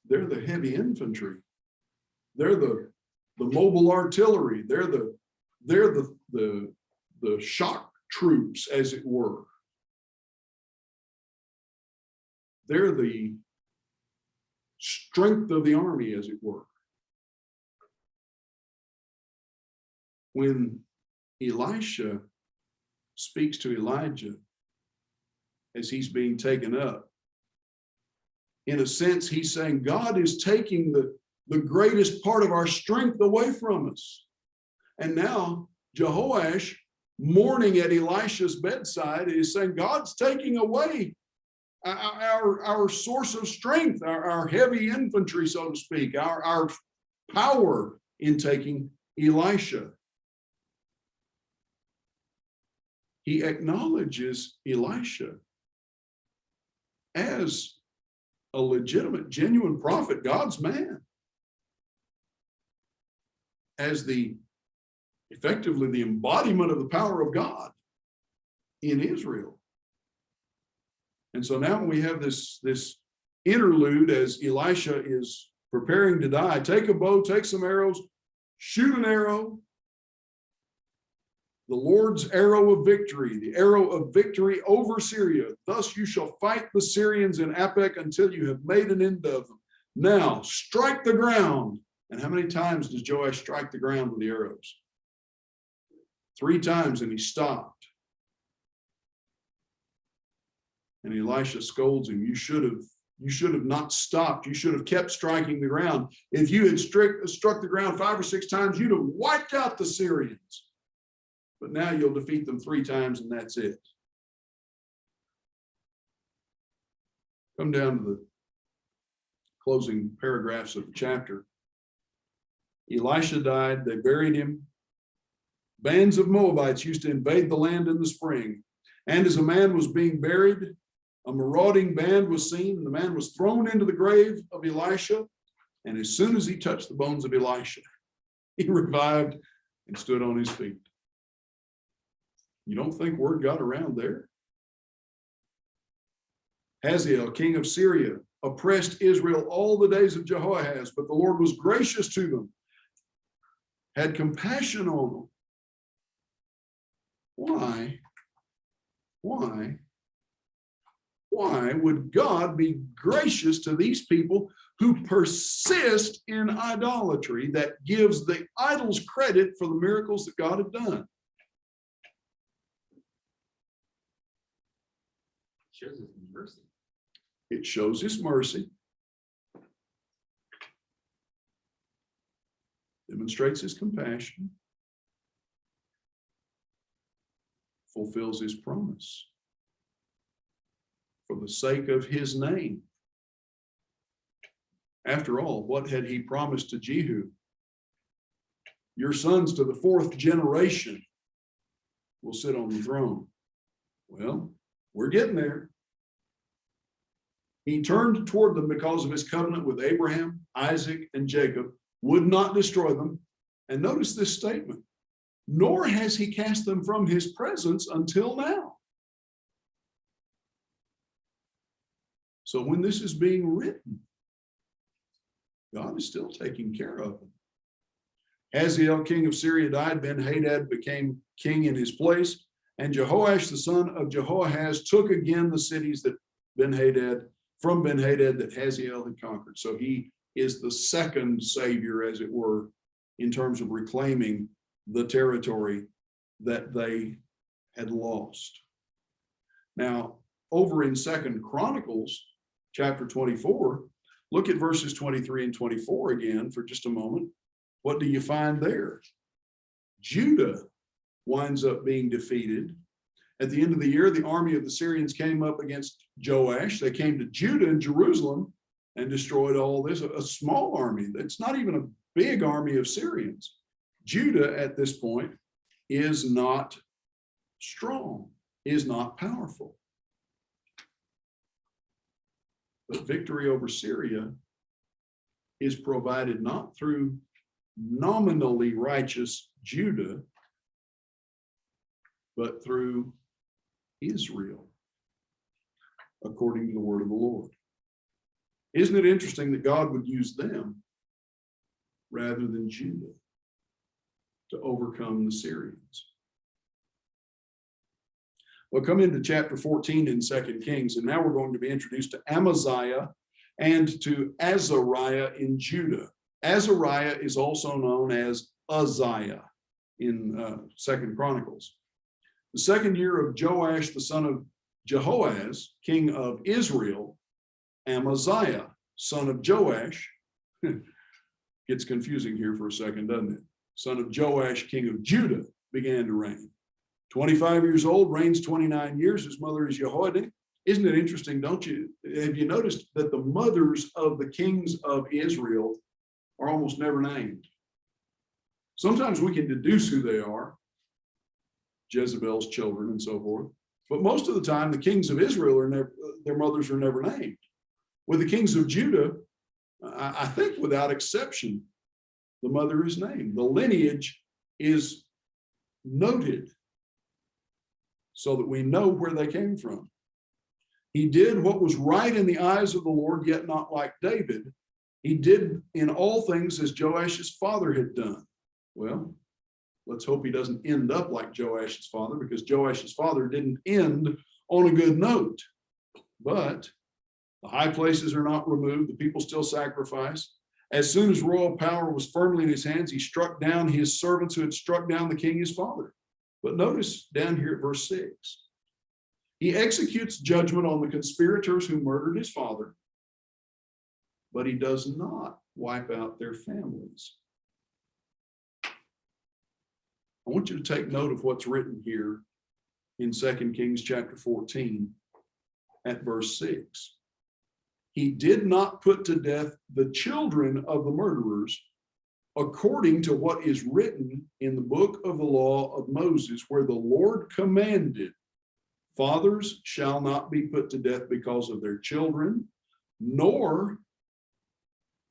They're the heavy infantry. They're the mobile artillery. They're the shock troops, as it were. They're the strength of the army, as it were. When Elisha speaks to Elijah as he's being taken up, in a sense, he's saying, God is taking the greatest part of our strength away from us. And now Jehoash, mourning at Elisha's bedside, is saying, God's taking away our source of strength, our heavy infantry, so to speak, our power in taking Elisha. He acknowledges Elisha as a legitimate, genuine prophet, God's man, as effectively the embodiment of the power of God in Israel. And so now we have this interlude as Elisha is preparing to die. Take a bow, take some arrows, shoot an arrow. The Lord's arrow of victory, the arrow of victory over Syria. Thus you shall fight the Syrians in Aphek until you have made an end of them. Now strike the ground. And how many times does Joash strike the ground with the arrows? 3 times, and he stopped. And Elisha scolds him. You should have not stopped. You should have kept striking the ground. If you had struck the ground 5 or 6 times, you'd have wiped out the Syrians. But now you'll defeat them 3 times, and that's it. Come down to the closing paragraphs of the chapter. Elisha died, they buried him. Bands of Moabites used to invade the land in the spring. And as a man was being buried, a marauding band was seen, and the man was thrown into the grave of Elisha. And as soon as he touched the bones of Elisha, he revived and stood on his feet. You don't think word got around there? Hazael, king of Syria, oppressed Israel all the days of Jehoahaz, but the Lord was gracious to them, had compassion on them. Why would God be gracious to these people who persist in idolatry that gives the idols credit for the miracles that God had done? Shows his mercy. It shows his mercy, demonstrates his compassion, fulfills his promise for the sake of his name. After all, what had he promised to Jehu? Your sons to the 4th generation will sit on the throne. Well, we're getting there. He turned toward them because of his covenant with Abraham, Isaac, and Jacob, would not destroy them. And notice this statement, nor has he cast them from his presence until now. So when this is being written, God is still taking care of them. Hazael, king of Syria, died. Ben-hadad became king in his place. And Jehoash, the son of Jehoahaz, took again the cities that from Ben-hadad that Hazael had conquered. So he is the second savior, as it were, in terms of reclaiming the territory that they had lost. Now, over in 2 Chronicles, chapter 24, look at verses 23 and 24 again for just a moment. What do you find there? Judah winds up being defeated. At the end of the year, the army of the Syrians came up against Joash. They came to Judah and Jerusalem and destroyed all this, a small army. It's not even a big army of Syrians. Judah at this point is not strong, is not powerful. But victory over Syria is provided not through nominally righteous Judah, but through Israel, according to the word of the Lord. Isn't it interesting that God would use them rather than Judah to overcome the Syrians? We'll come into chapter 14 in 2 Kings, and now we're going to be introduced to Amaziah and to Azariah in Judah. Azariah is also known as Uzziah in 2 Chronicles. The second year of Joash, the son of Jehoaz, king of Israel, Amaziah, son of Joash, gets confusing here for a second, doesn't it? Son of Joash, king of Judah, began to reign. 25 years old, reigns 29 years. His mother is Jehoiada. Isn't it interesting, don't you? Have you noticed that the mothers of the kings of Israel are almost never named? Sometimes we can deduce who they are, Jezebel's children and so forth. But most of the time, the kings of Israel are never, their mothers are never named. With the kings of Judah, I think without exception, the mother is named. The lineage is noted so that we know where they came from. He did what was right in the eyes of the Lord, yet not like David. He did in all things as Joash's father had done. Well, let's hope he doesn't end up like Joash's father, because Joash's father didn't end on a good note. But the high places are not removed. The people still sacrifice. As soon as royal power was firmly in his hands, he struck down his servants who had struck down the king, his father. But notice down here at verse 6, he executes judgment on the conspirators who murdered his father, but he does not wipe out their families. I want you to take note of what's written here in 2 Kings chapter 14 at verse 6. He did not put to death the children of the murderers, according to what is written in the book of the law of Moses, where the Lord commanded, fathers shall not be put to death because of their children, nor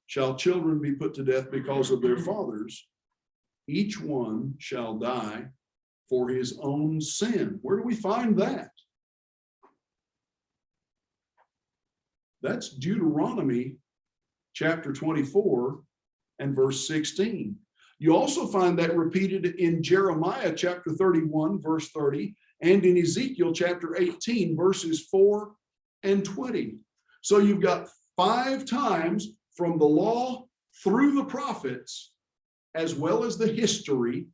shall children be put to death because of their fathers. Each one shall die for his own sin. Where do we find that? That's Deuteronomy chapter 24 and verse 16. You also find that repeated in Jeremiah chapter 31, verse 30, and in Ezekiel chapter 18, verses 4 and 20. So you've got 5 times from the law through the prophets, as well as the history,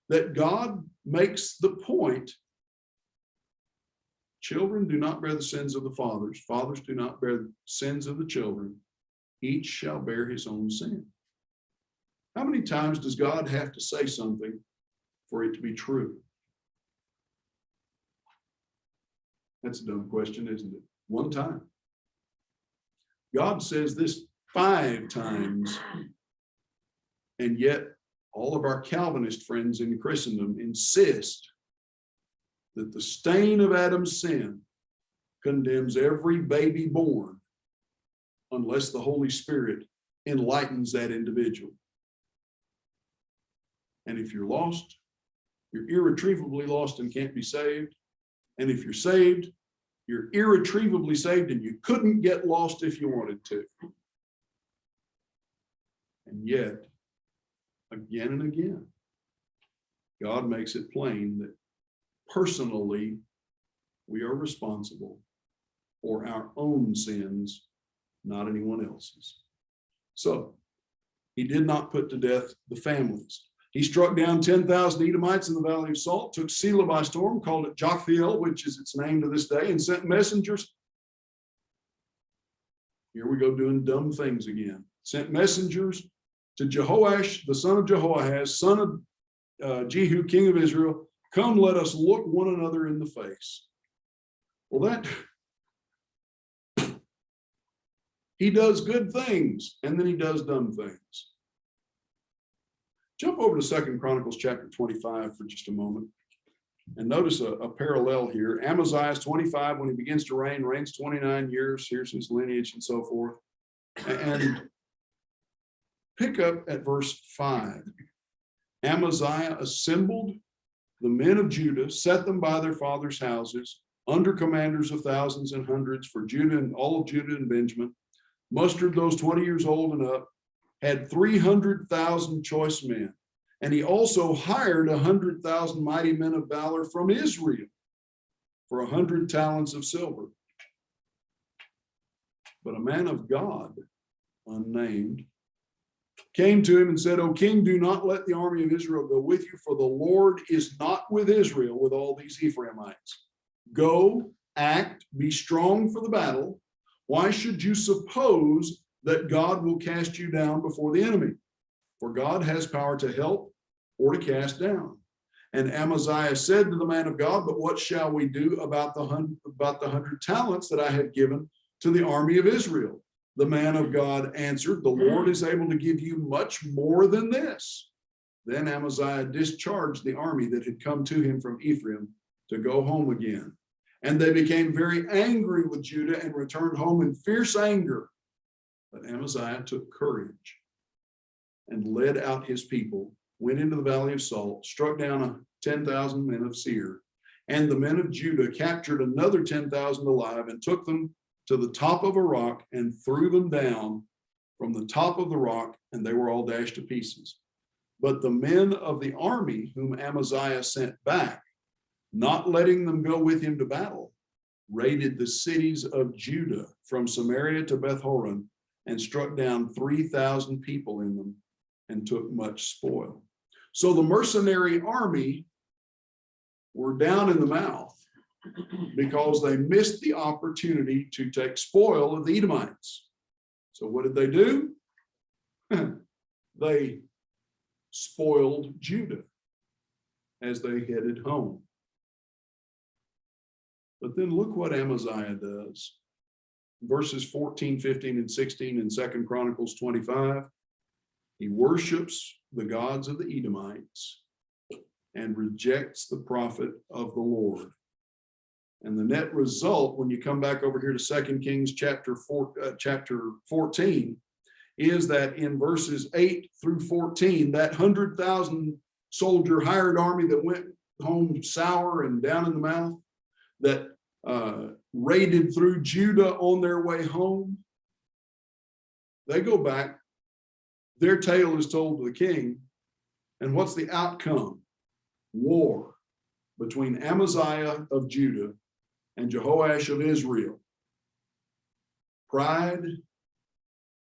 that God makes the point: children do not bear the sins of the fathers, fathers do not bear the sins of the children, each shall bear his own sin. How many times does God have to say something for it to be true? That's a dumb question, isn't it? One time. God says this 5 times, and yet all of our Calvinist friends in Christendom insist that the stain of Adam's sin condemns every baby born unless the Holy Spirit enlightens that individual. And if you're lost, you're irretrievably lost and can't be saved. And if you're saved, you're irretrievably saved and you couldn't get lost if you wanted to. And yet, again and again, God makes it plain that personally, we are responsible for our own sins, not anyone else's. So, he did not put to death the families. He struck down 10,000 Edomites in the Valley of Salt, took Selah by storm, called it Joktheel, which is its name to this day, and sent messengers. Here we go doing dumb things again. Sent messengers to Jehoash, the son of Jehoahaz, son of Jehu, king of Israel, come, let us look one another in the face. Well, he does good things, and then he does dumb things. Jump over to 2 Chronicles chapter 25 for just a moment. And notice a parallel here. Amaziah is 25 when he begins to reign, reigns 29 years. Here's his lineage and so forth. And pick up at verse 5. Amaziah assembled the men of Judah, set them by their fathers' houses, under commanders of thousands and hundreds for Judah and all of Judah and Benjamin, mustered those 20 years old and up, had 300,000 choice men. And he also hired 100,000 mighty men of valor from Israel for 100 talents of silver. But a man of God, unnamed, came to him and said, O king, do not let the army of Israel go with you, for the Lord is not with Israel, with all these Ephraimites. Go, act, be strong for the battle. Why should you suppose that God will cast you down before the enemy? For God has power to help or to cast down. And Amaziah said to the man of God, but what shall we do about the 100 talents that I have given to the army of Israel? The man of God answered, the Lord is able to give you much more than this. Then Amaziah discharged the army that had come to him from Ephraim to go home again. And they became very angry with Judah and returned home in fierce anger. But Amaziah took courage and led out his people, went into the valley of Salt, struck down 10,000 men of Seir. And the men of Judah captured another 10,000 alive and took them to the top of a rock and threw them down from the top of the rock, and they were all dashed to pieces. But the men of the army whom Amaziah sent back, not letting them go with him to battle, raided the cities of Judah from Samaria to Beth-horon and struck down 3,000 people in them and took much spoil. So the mercenary army were down in the mouth because they missed the opportunity to take spoil of the Edomites. So what did they do? They spoiled Judah as they headed home. But then look what Amaziah does. Verses 14, 15, and 16 in 2 Chronicles 25. He worships the gods of the Edomites and rejects the prophet of the Lord. And the net result, when you come back over here to 2 Kings chapter 14, is that in verses 8 through 14, that 100,000 soldier hired army that went home sour and down in the mouth, that raided through Judah on their way home, they go back, their tale is told to the king, and what's the outcome? War between Amaziah of Judah and Jehoash of Israel. Pride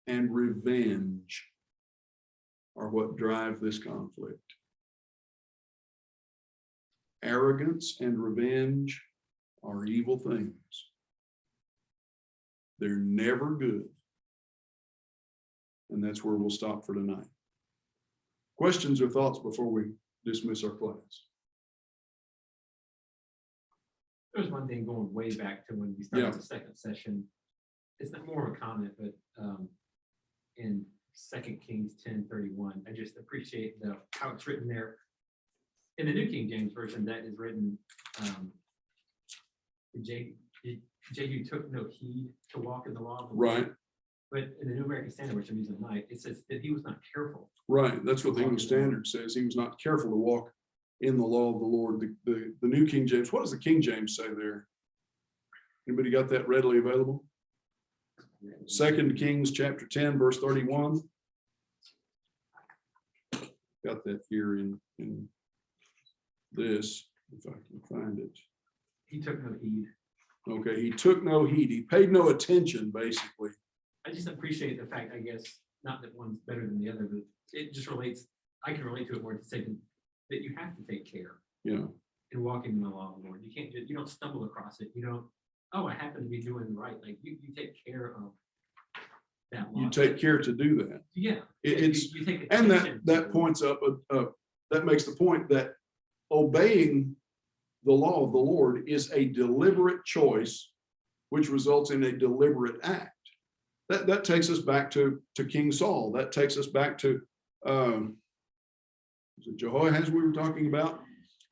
and revenge are what drive this conflict. Arrogance and revenge are evil things. They're never good. And that's where we'll stop for tonight. Questions or thoughts before we dismiss our class? There's one thing going way back to when we started the second session. It's not more of a comment, but in 2 Kings 10:31, I just appreciate how it's written there. In the New King James Version, that is written, Jehu took no heed to walk in the law of the Lord. Right. But in the New American Standard, which I'm using tonight, it says that he was not careful. Right. That's what the English Standard says. He was not careful to walk in the law of the Lord. The New King James, what does the King James say there? Anybody got that readily available? 2 Kings chapter 10, verse 31. Got that here in this, if I can find it. He took no heed. Okay, he took no heed. He paid no attention, basically. I just appreciate the fact, I guess, not that one's better than the other, but it just relates, I can relate to it more to say that you have to take care. Yeah. In walking in the law of the Lord. You can't just, you don't stumble across it. You don't, oh, I happen to be doing right. Like you take care of that law. You take care to do that. Yeah. It's you take and attention that to points up that makes the point that obeying the law of the Lord is a deliberate choice, which results in a deliberate act. That takes us back to King Saul. That takes us back to was it Jehoahaz we were talking about?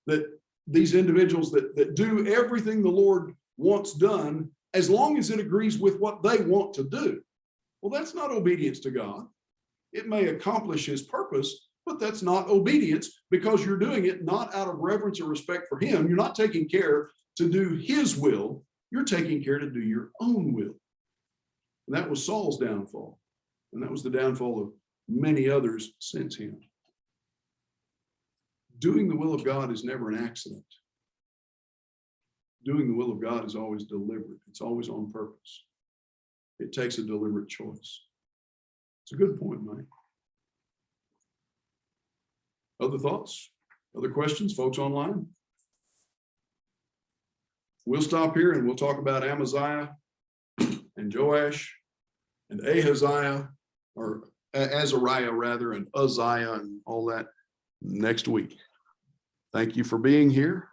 That these individuals that do everything the Lord wants done, as long as it agrees with what they want to do. Well, that's not obedience to God. It may accomplish his purpose, but that's not obedience, because you're doing it not out of reverence or respect for him. You're not taking care to do his will. You're taking care to do your own will. And that was Saul's downfall. And that was the downfall of many others since him. Doing the will of God is never an accident. Doing the will of God is always deliberate. It's always on purpose. It takes a deliberate choice. It's a good point, Mike. Other thoughts? Other questions, folks online? We'll stop here and we'll talk about Amaziah and Joash and Ahaziah, or Azariah rather, and Uzziah and all that next week. Thank you for being here.